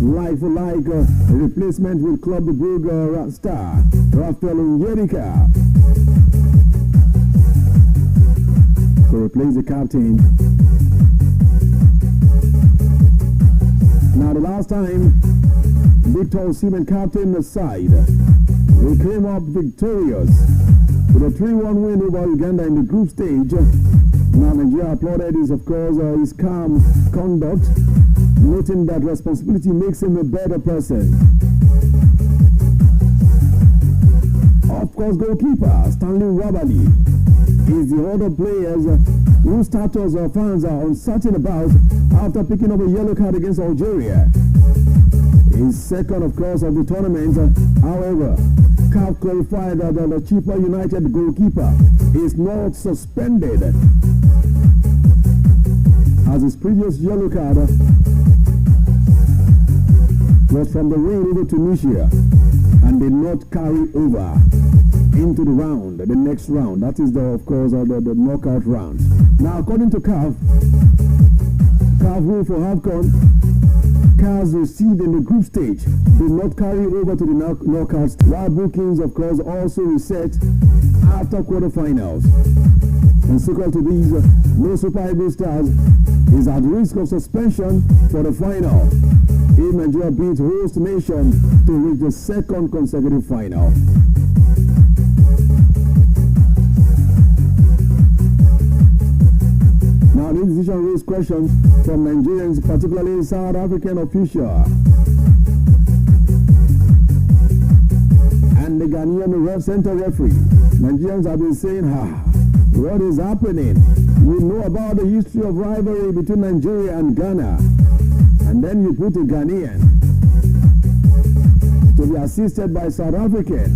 S5: like for like, a replacement with Club de Brugge star Rafael Onyedika to replace the captain. Now, the last time Victor Osimhen captained the side, we came up victorious with a 3-1 win over Uganda in the group stage. Now, Nigeria applauded his, of course, his calm conduct, noting that responsibility makes him a better person. Of course, goalkeeper Stanley Wabali is the other players whose status fans are uncertain about after picking up a yellow card against Algeria. His second, of course, of the tournament. However, CAF clarified that the Chipa United goalkeeper is not suspended, as his previous yellow card was from the win over Tunisia and did not carry over into the next round. That is of course, the knockout round. Now, according to CAF rule for AFCON, cards received in the group stage did not carry over to the knockouts, while bookings, of course, also reset after quarterfinals. And sequel to these, no Super Eagles stars is at risk of suspension for the final if Nigeria beats host nation to reach the second consecutive final. Now, this decision raised questions from Nigerians, particularly South African officials and the Ghanaian center referee. Nigerians have been saying, what is happening? We know about the history of rivalry between Nigeria and Ghana, and then you put a Ghanaian assisted by South African.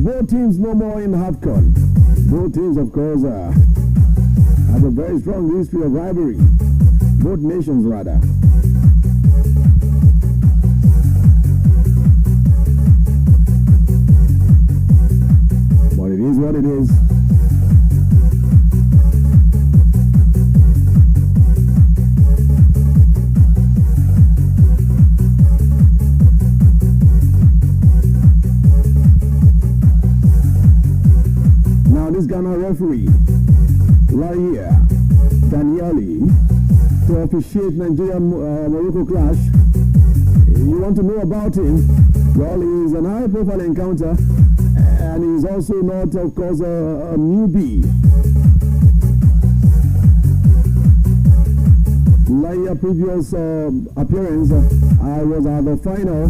S5: Both teams no more in AFCON. Both teams, of course, have a very strong history of rivalry. Both nations, rather. But it is what it is. This Ghana referee, Laia Danieli, to officiate Nigeria-Morocco clash. You want to know about him? Well, he is an high-profile encounter, and he is also not, of course, a newbie. Laia's previous appearance was at the final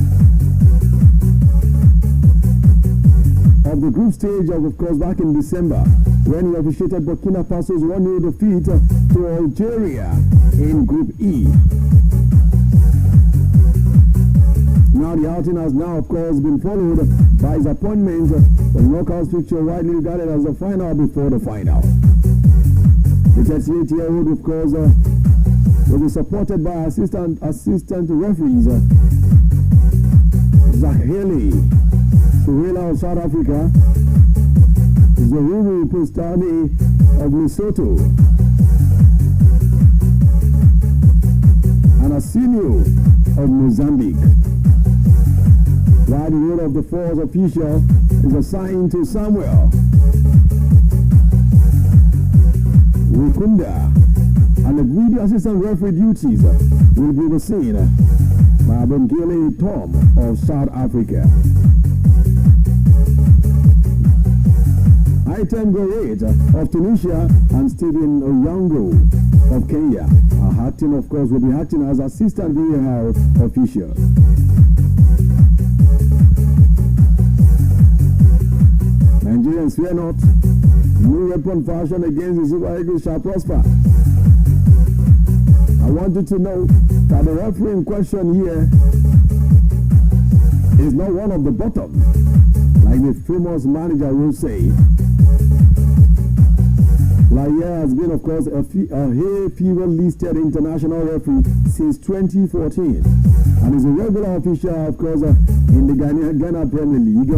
S5: of the group stage of course, back in December, when he officiated Burkina Faso's 1-0 defeat to Algeria in Group E. Now the outing has now, of course, been followed by his appointment for the knockout fixture widely regarded as the final before the final. The 38-year-old, of course, will be supported by assistant referees Zaheli Suhela of South Africa, Zoruru Postani of Lesotho, and Asinio of Mozambique. While the role of the fourth official is assigned to Samuel Wikunda, and the video assistant referee duties will be overseen by Bongele Tom of South Africa. Item Goret of Tunisia and Stephen Oyango of Kenya are acting, of course, will be acting as assistant VAR official. Nigerians fear not. No weapon fashioned against the Super Eagles shall prosper. I want you to know that the referee in question here is not one of the bottom, like the famous manager will say. Laia has been, of course, a Hay-Fever listed international referee since 2014 and is a regular official, of course, in the Ghana Premier League.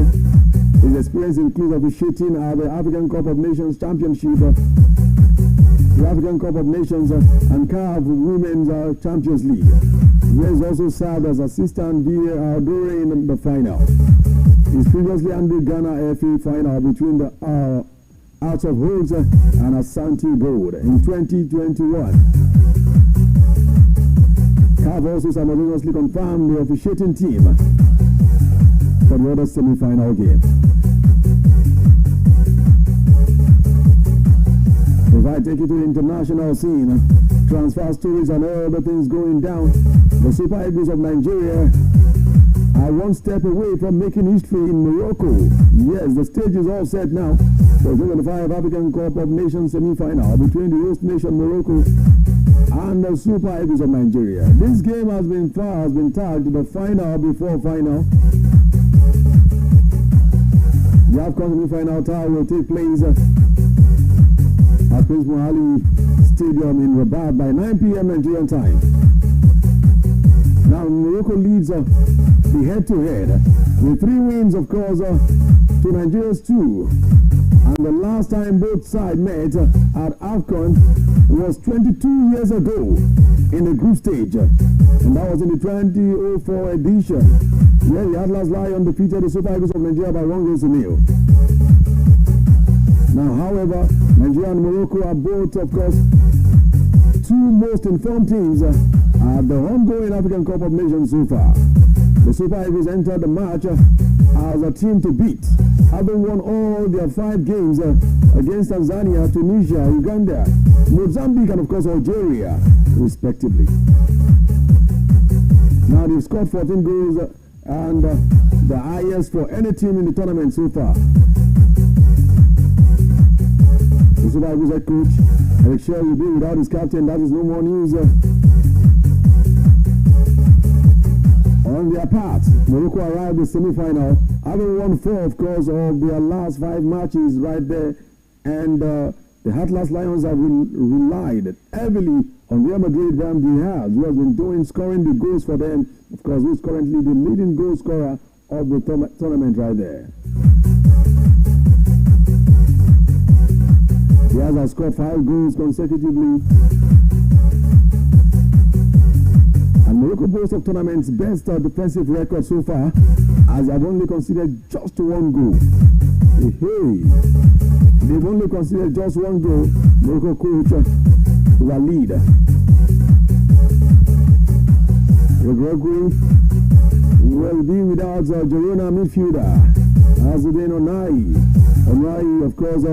S5: His experience includes officiating at the African Cup of Nations Championship, the African Cup of Nations, and CAF Women's Champions League. He has also served as assistant VAR during the final. He's previously handled Ghana FA final between the Out of Hoods and Asante Gold in 2021. CAF also simultaneously confirmed the officiating team for the other semi-final game. If I take you to the international scene, transfer stories and all the things going down, the Super Eagles of Nigeria are one step away from making history in Morocco. Yes, the stage is all set now for the 2025 African Cup of Nations semi-final between the host nation Morocco and the Super Eagles of Nigeria. This game has been tagged the final before final. The AFCON semi-final tie will take place at Prince Mohali Stadium in Rabat by 9 p.m. Nigerian time. Now Morocco leads the head-to-head with 3 wins, of course, to Nigeria's 2. And the last time both sides met at AFCON was 22 years ago in the group stage, and that was in the 2004 edition, where the Atlas Lions defeated the Super Eagles of Nigeria by 1-0. Now, however, Nigeria and Morocco are both, of course, 2 most informed teams at the ongoing African Cup of Nations so far. The Super Eagles entered the match as a team to beat, having won all their 5 games against Tanzania, Tunisia, Uganda, Mozambique, and of course Algeria, respectively. Now they've scored 14 goals and the highest for any team in the tournament so far. The Super Eagles head coach Eric Shell will be without his captain. That is no more news. On their part, Morocco arrived in the semi-final, having won 4, of course, of their last 5 matches right there. And the Atlas Lions have relied heavily on Real Madrid Brahim Diaz, who has been scoring the goals for them. Of course, who is currently the leading goal scorer of the tournament right there. Diaz has scored 5 goals consecutively. And Morocco boasts of tournament's best defensive record so far, as they have only conceded just 1 goal. Hey, they've only conceded just 1 goal. Morocco coach Walid Regragui will be without Girona midfielder Azudin Onai, of course,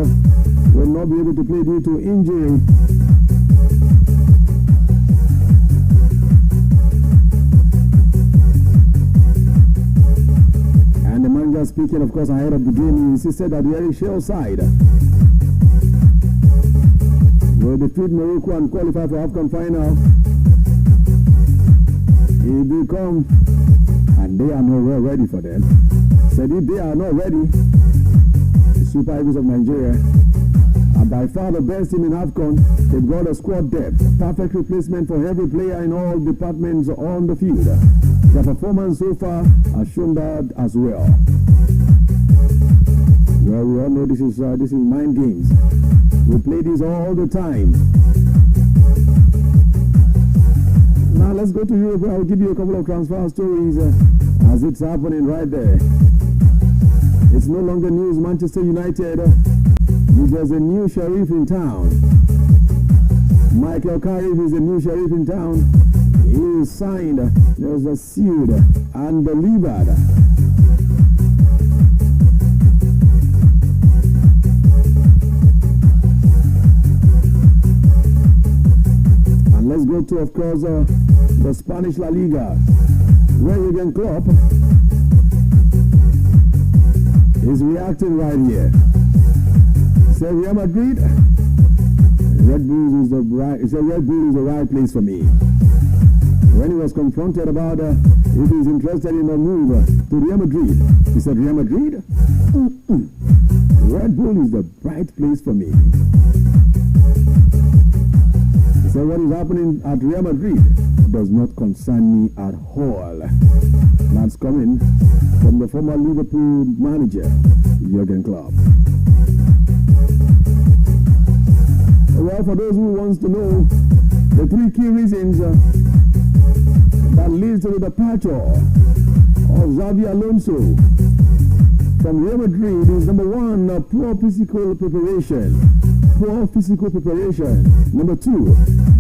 S5: will not be able to play due to injury. And the manager, speaking, of course, ahead of the game, he insisted that the Eric Shell side will defeat Morocco and qualify for AFCON final. If they come and they are not well ready for them, said if they are not ready, the Super Eagles of Nigeria are by far the best team in AFCON. They've got a squad depth, perfect replacement for every player in all departments on the field. Their performance so far has shown that as well. Well, we all know this is mind games. We play this all the time. Now let's go to Europe, where I'll give you a couple of transfer stories as it's happening right there. It's no longer news. Manchester United, there's a new sheriff in town. Michael Carrick is a new sheriff in town. He is signed, there's a sealed and delivered. Let's go to, of course, the Spanish La Liga, where Jurgen Klopp is reacting right here. He said, Real Madrid, Red Bull is the right place for me. When he was confronted about if he's interested in a move to Real Madrid, he said, Real Madrid? Red Bull is the right place for me. So what is happening at Real Madrid does not concern me at all. That's coming from the former Liverpool manager, Jurgen Klopp. Well, for those who wants to know the 3 key reasons that leads to the departure of Xabi Alonso from Real Madrid is number 1, poor physical preparation. Number 2,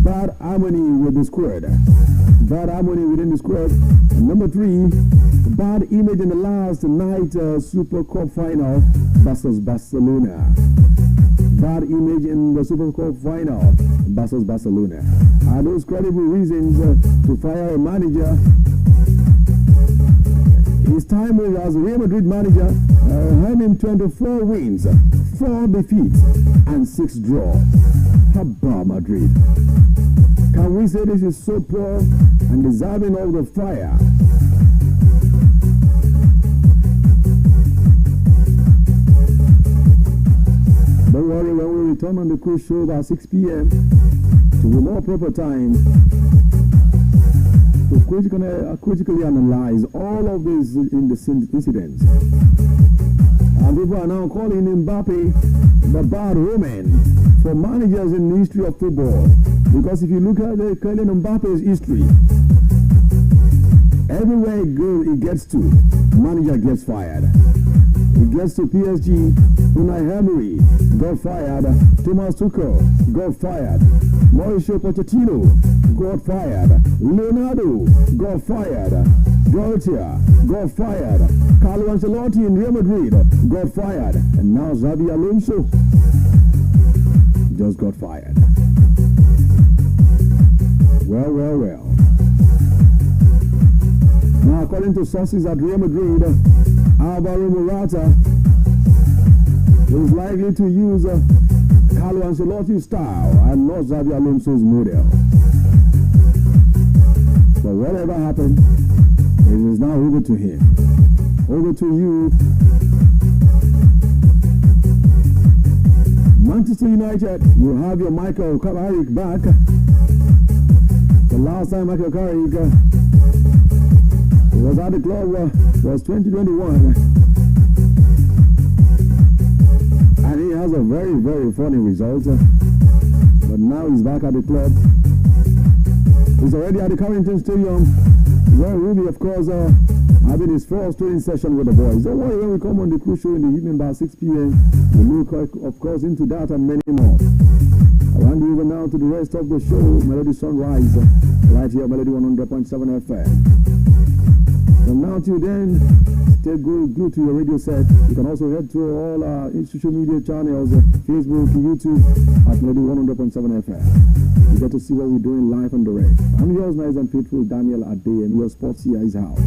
S5: bad harmony with the squad. Within the squad. And number 3, bad image in the last night Super Cup final versus Barcelona. Bad image in the Super Cup final versus Barcelona. Are those credible reasons to fire a manager? His time as Real Madrid manager earned him 24 wins, 4 defeats, and 6 draws. How about Madrid? Can we say this is so poor and deserving of the fire? Don't worry, when we return on the cruise show about 6 p.m. to a more proper time to critically analyze all of these incidents. And people are now calling Mbappe the bad omen for managers in the history of football. Because if you look at the Kylian Mbappe's history, everywhere he gets to, manager gets fired. He gets to PSG, Unai Emery got fired, Thomas Tuchel got fired, Mauricio Pochettino got fired, Leonardo got fired, Dortia got fired, Carlo Ancelotti in Real Madrid got fired, and now Xabi Alonso just got fired. Well. Now, according to sources at Real Madrid, Alvaro Morata is likely to use Carlo Ancelotti's style and not Xabi Alonso's model. But whatever happened, It is now over to him. Over to you. Manchester United, you have your Michael Carrick back. The last time Michael Carrick was at the club was 2021. And he has a very, very funny result. But now he's back at the club. He's already at the Carrington Stadium, where Ruby, of course, having his first training session with the boys. Don't worry, when we come on the cruise show in the evening by 6 p.m., we'll look, of course, into that and many more. I want you over now to the rest of the show, Melody Sunrise, right here, Melody 100.7 FM. From now till then, stay glued to your radio set. You can also head to all our social media channels, Facebook, YouTube, at Melody 100.7 FM. You get to see what we're doing live and direct. I'm yours, nice and faithful, Daniel Ade, and your sports here is out.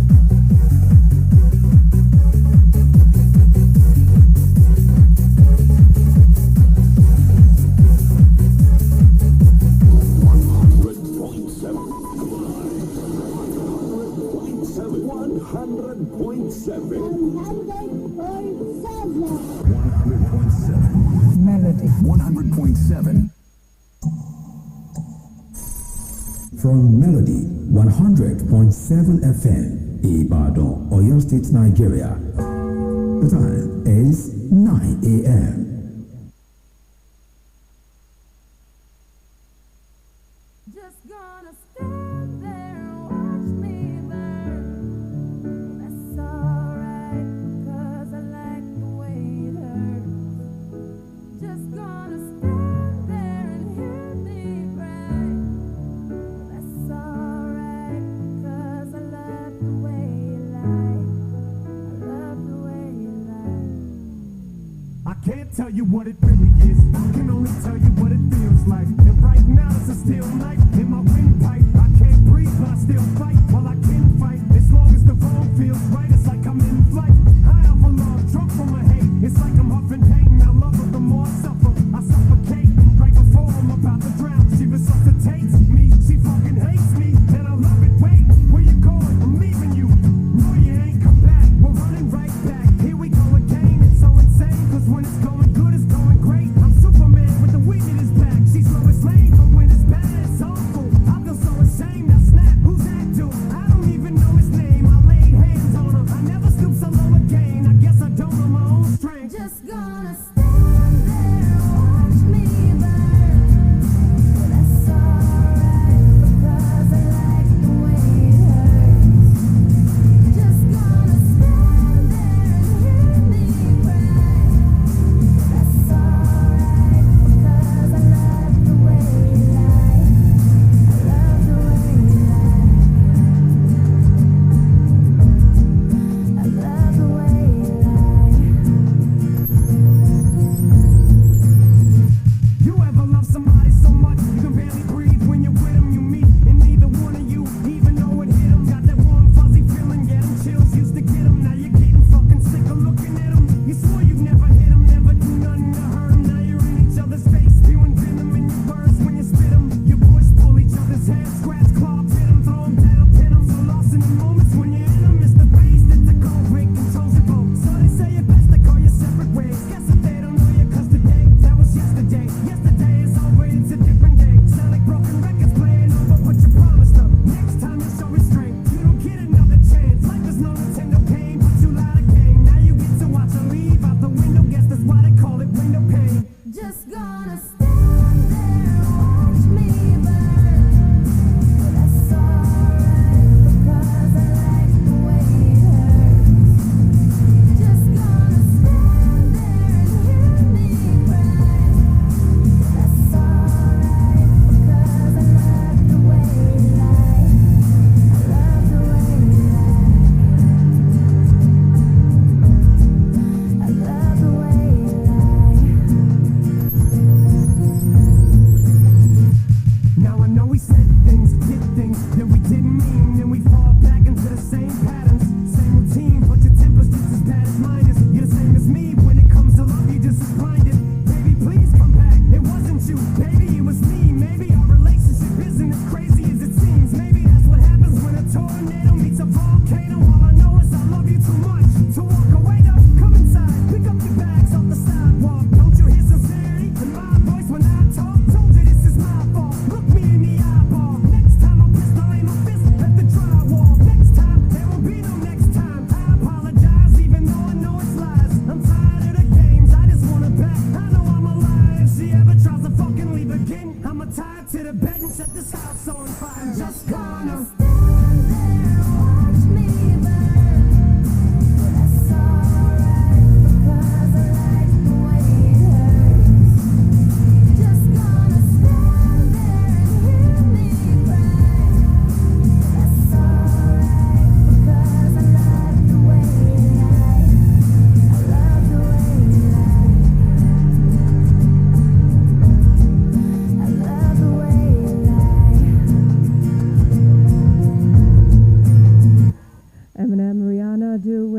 S6: Melody 100.7. From Melody 100.7 FM, Ibadan, Oyo State, Nigeria. The time is 9 a.m.
S2: Just gonna stand there and watch me burn. That's alright, 'cause I like the way it hurts. Just gonna stand there and hear me cry. That's alright, 'cause I love the way you lie. I love the way you lie.
S4: I can't tell you what it really is. I can only tell you what it feels like. And right now it's a steel knife in my windpipe. I can't breathe, but I still fight. While I can fight, as long as the wrong feels right, it's like I'm in flight. High off a love, drunk from my hate. It's like I'm huffing pain. I love her, the more I suffer, I suffocate. Right before I'm about to drown, she resuscitates me. She fucking hates me, and I love it. Wait, where you going? I'm leaving you. No, you ain't come back. We're running right back. Here we go again. It's so insane, 'cause when it's going good, it's going great. I'm Superman with the wind in his back. She's Lois Lane, but when it's bad, it's awful. I feel so ashamed. Now snap, who's that dude?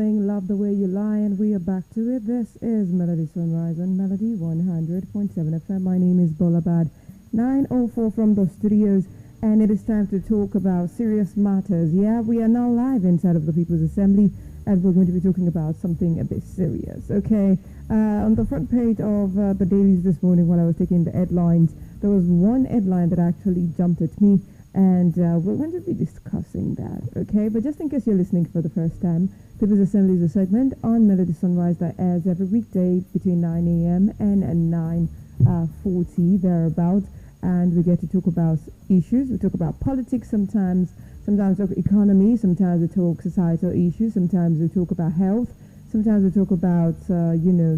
S1: playing Love the Way You Lie, and we are back to it. This is Melody Sunrise on Melody 100.7 FM. My name is Bolabad, 9:04 from the studios, and it is time to talk about serious matters. Yeah, we are now live inside of the People's Assembly, and we're going to be talking about something a bit serious, okay? On the front page of the dailies this morning, while I was taking the headlines, there was one headline that actually jumped at me, and we're going to be discussing that, okay? But just in case you're listening for the first time, People's Assembly is a segment on Melody Sunrise that airs every weekday between 9 a.m. and 9:40 thereabout, and we get to talk about issues. We talk about politics sometimes we talk economy, sometimes we talk societal issues, sometimes we talk about health, sometimes we talk about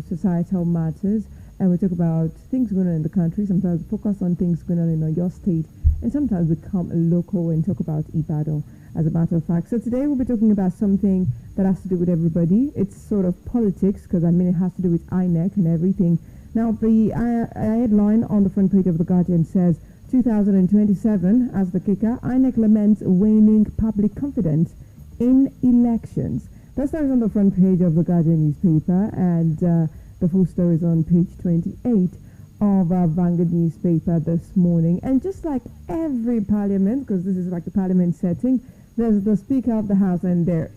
S1: societal matters, and we talk about things going on in the country. Sometimes we focus on things going on in your state, and sometimes we come local and talk about Ibadan, as a matter of fact. So today we'll be talking about something that has to do with everybody. It's sort of politics, because it has to do with INEC and everything. Now, the headline on the front page of The Guardian says, 2027 as the kicker, INEC laments waning public confidence in elections. That story is on the front page of The Guardian newspaper, and the full story is on page 28 of our Vanguard newspaper this morning. And just like every parliament, because this is like the parliament setting, there's the Speaker of the House, and there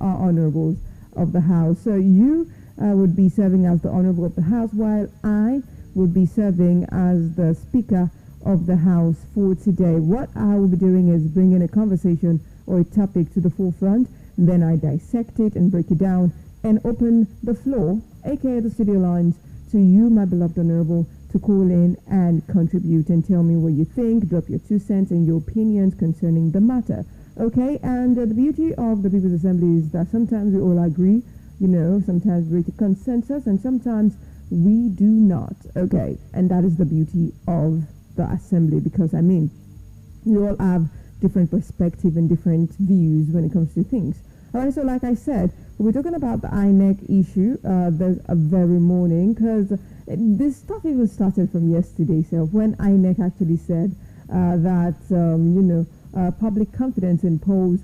S1: are honorables of the House. So you would be serving as the honorable of the House, while I will be serving as the Speaker of the House for today. What I will be doing is bringing a conversation or a topic to the forefront, and then I dissect it and break it down and open the floor, aka the studio lines, to you, my beloved honorable, to call in and contribute and tell me what you think, drop your 2 cents and your opinions concerning the matter. Okay, and the beauty of the People's Assembly is that sometimes we all agree, sometimes we reach a consensus, and sometimes we do not. Okay, and that is the beauty of the assembly, because we all have different perspective and different views when it comes to things. All right, so like I said, we're talking about the INEC issue this very morning, because this stuff even started from yesterday. So when INEC actually said that public confidence in polls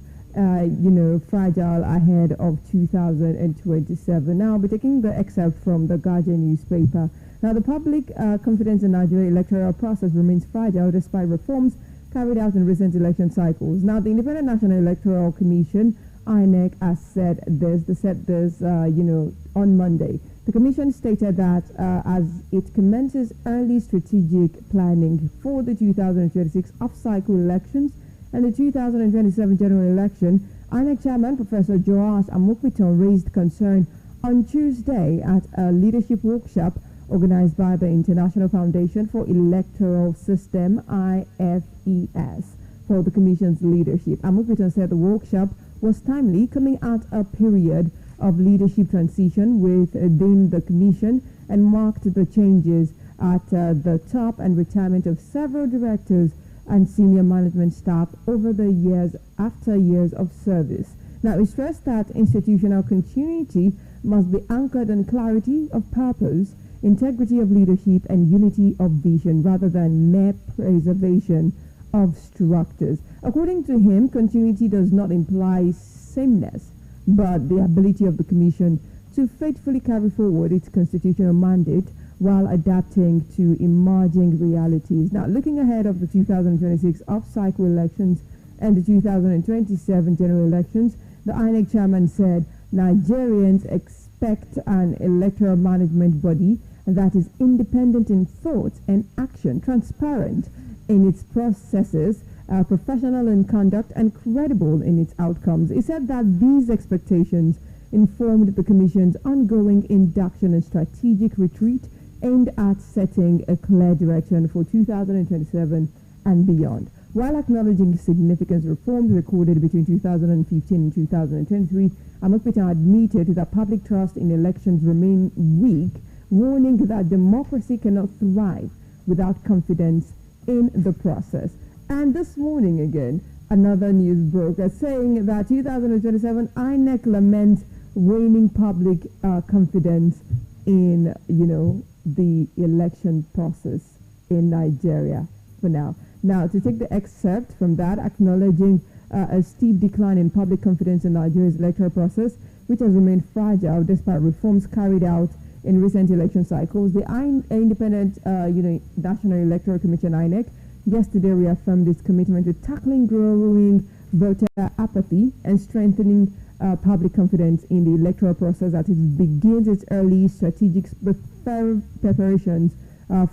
S1: fragile ahead of 2027. Now I'll be taking the excerpt from the Guardian newspaper. Now, the public confidence in Nigeria electoral process remains fragile despite reforms carried out in recent election cycles. Now, the Independent National Electoral Commission, INEC, has said this. They said this, on Monday. The commission stated that as it commences early strategic planning for the 2026 off-cycle elections and the 2027 general election, INEC Chairman Professor Joas Amokwiton raised concern on Tuesday at a leadership workshop organized by the International Foundation for Electoral System, IFES, for the Commission's leadership. Amokwiton said the workshop was timely, coming at a period of leadership transition within the Commission, and marked the changes at the top and retirement of several directors and senior management staff over the years after years of service. Now, he stressed that institutional continuity must be anchored on clarity of purpose, integrity of leadership, and unity of vision, rather than mere preservation of structures. According to him, continuity does not imply sameness, but the ability of the Commission to faithfully carry forward its constitutional mandate while adapting to emerging realities. Now, looking ahead of the 2026 off-cycle elections and the 2027 general elections, the INEC chairman said Nigerians expect an electoral management body that is independent in thought and action, transparent in its processes, professional in conduct, and credible in its outcomes. He said that these expectations informed the Commission's ongoing induction and strategic retreat aimed at setting a clear direction for 2027 and beyond. While acknowledging significant reforms recorded between 2015 and 2023, Amokwiton admitted that public trust in elections remain weak, warning that democracy cannot thrive without confidence in the process. And this morning again, another news broke saying that 2027 INEC laments waning public confidence in, the election process in Nigeria for now. Now, to take the excerpt from that, acknowledging a steep decline in public confidence in Nigeria's electoral process, which has remained fragile despite reforms carried out in recent election cycles. The Independent National Electoral Commission, INEC, yesterday reaffirmed its commitment to tackling growing voter apathy and strengthening public confidence in the electoral process as it begins its early strategic preparations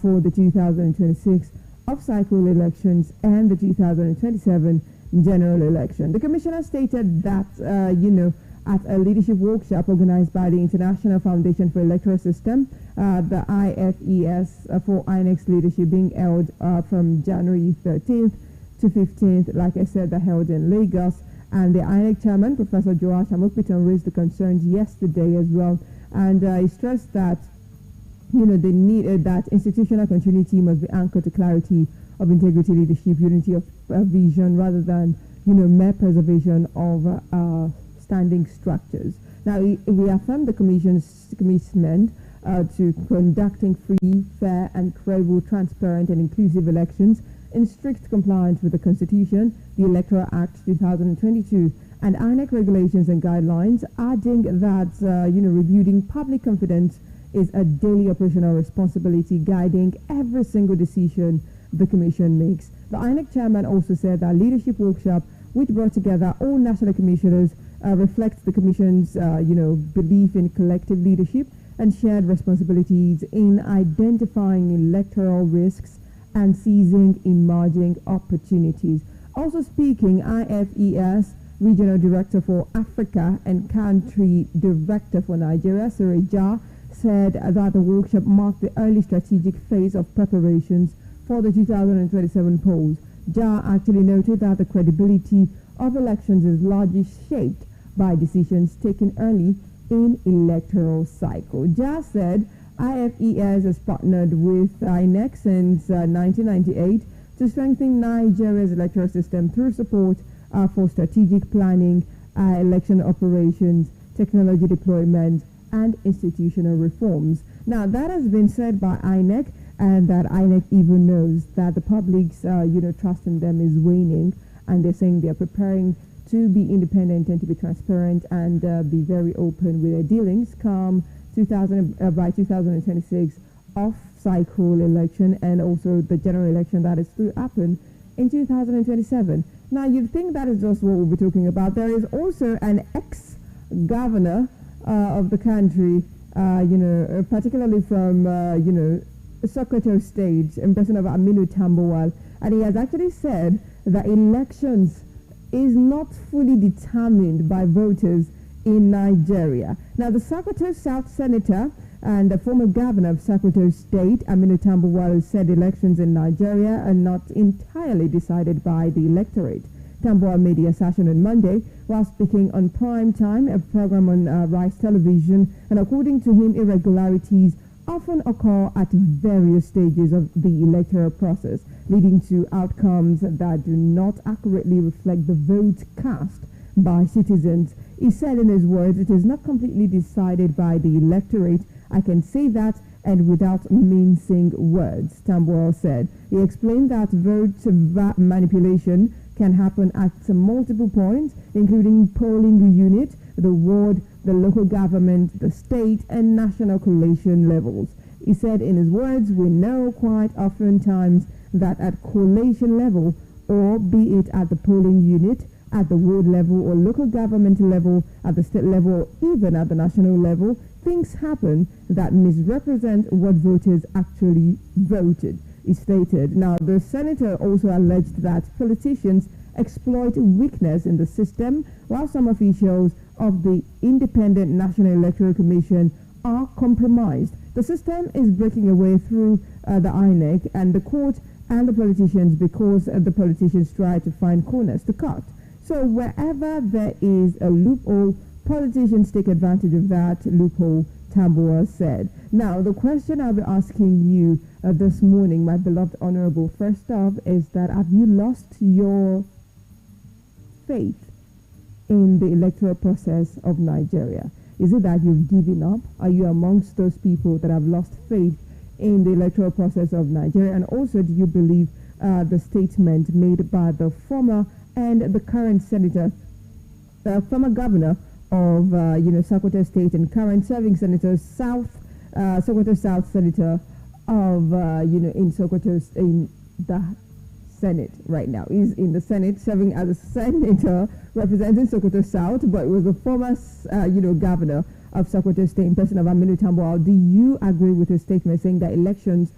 S1: for the 2026 off-cycle elections and the 2027 general election. The commissioner stated that, at a leadership workshop organized by the International Foundation for Electoral System, the IFES, for INEC's leadership being held from January 13th to 15th, like I said, they're held in Lagos. And the INEC chairman, Professor Joash Amokpiton, raised the concerns yesterday as well. And he stressed that, the need that institutional continuity must be anchored to clarity of integrity, leadership, unity of vision, rather than, mere preservation of standing structures. Now, we affirmed the Commission's commitment to conducting free, fair, and credible, transparent, and inclusive elections in strict compliance with the Constitution, the Electoral Act 2022, and INEC regulations and guidelines, adding that, rebuilding public confidence is a daily operational responsibility guiding every single decision the Commission makes. The INEC chairman also said that leadership workshop, which brought together all national commissioners, reflects the Commission's, belief in collective leadership and shared responsibilities in identifying electoral risks and seizing emerging opportunities. Also speaking, IFES Regional Director for Africa and Country Director for Nigeria, Sureja, said that the workshop marked the early strategic phase of preparations for the 2027 polls. Ja actually noted that the credibility of elections is largely shaped by decisions taken early in electoral cycle. Ja said IFES has partnered with INEC since 1998 to strengthen Nigeria's electoral system through support for strategic planning, election operations, technology deployment, and institutional reforms. Now, that has been said by INEC, and that INEC even knows that the public's, trust in them is waning, and they're saying they're preparing to be independent and to be transparent and be very open with their dealings come by 2026 off-cycle election and also the general election that is to happen in 2027. Now, you'd think that is just what we'll be talking about. There is also an ex-governor of the country, particularly from, Sokoto State, in person of Aminu Tambuwal, and he has actually said that elections is not fully determined by voters in Nigeria. Now, the Sokoto South Senator and the former governor of Sokoto State, Aminu Tambuwal, said elections in Nigeria are not entirely decided by the electorate. Tambuwal made the assertion on Monday while speaking on Prime Time, a program on Rice Television, and according to him, irregularities often occur at various stages of the electoral process, leading to outcomes that do not accurately reflect the vote cast by citizens. He said in his words, "It is not completely decided by the electorate. I can say that, and without mincing words," Tambuwal said. He explained that vote manipulation can happen at multiple points, including polling unit, the ward, the local government, the state, and national collation levels. He said in his words, "We know quite oftentimes that at collation level, or be it at the polling unit, at the ward level or local government level, at the state level, or even at the national level, things happen that misrepresent what voters actually voted," he stated. Now, the senator also alleged that politicians exploit weakness in the system, while some officials of the Independent National Electoral Commission are compromised. The system is breaking away through the INEC and the court and the politicians because the politicians try to find corners to cut. So wherever there is a loophole, politicians take advantage of that loophole, Tambuwal said. Now, the question I'll be asking you this morning, my beloved honorable, first off, is that have you lost your faith in the electoral process of Nigeria? Is it that you've given up? Are you amongst those people that have lost faith in the electoral process of Nigeria? And also, do you believe the statement made by the former and the current senator, former governor of Sokoto State and current serving Senator Sokoto South Senator of in Sokoto in the Senate right now. He's in the Senate serving as a senator representing Sokoto South, but was the former governor of Sokoto State in person of Aminu Tambuwal. Do you agree with his statement saying that elections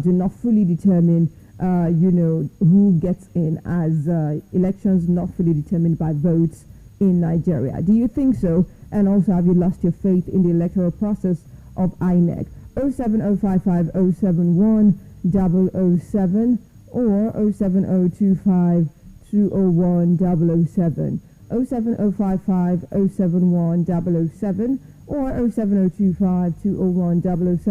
S1: do not fully determine who gets in, as elections not fully determined by votes in Nigeria? Do you think so? And also, have you lost your faith in the electoral process of INEC? 07055071007 or 07025 201 07055071007 or 07025 201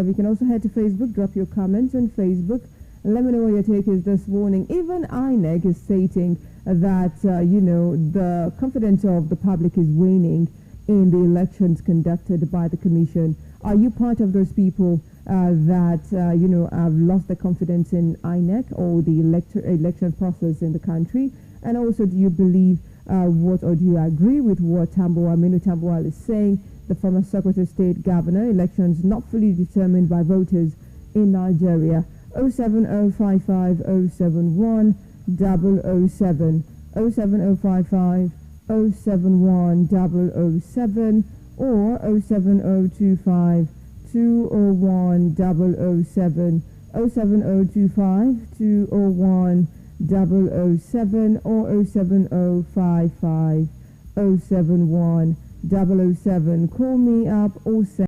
S1: You can also head to Facebook, drop your comments on Facebook, and let me know what your take is this morning. Even INEC is stating that, the confidence of the public is waning in the elections conducted by the Commission. Are you part of those people that, have lost the confidence in INEC or the election process in the country? And also, do you believe or do you agree with what Aminu Tambuwal is saying, the former Sokoto State Governor? Elections not fully determined by voters in Nigeria. 07055071007 07055071007 or 07025 201 007 07025 201 007 or 07055 071 007. Call me up or send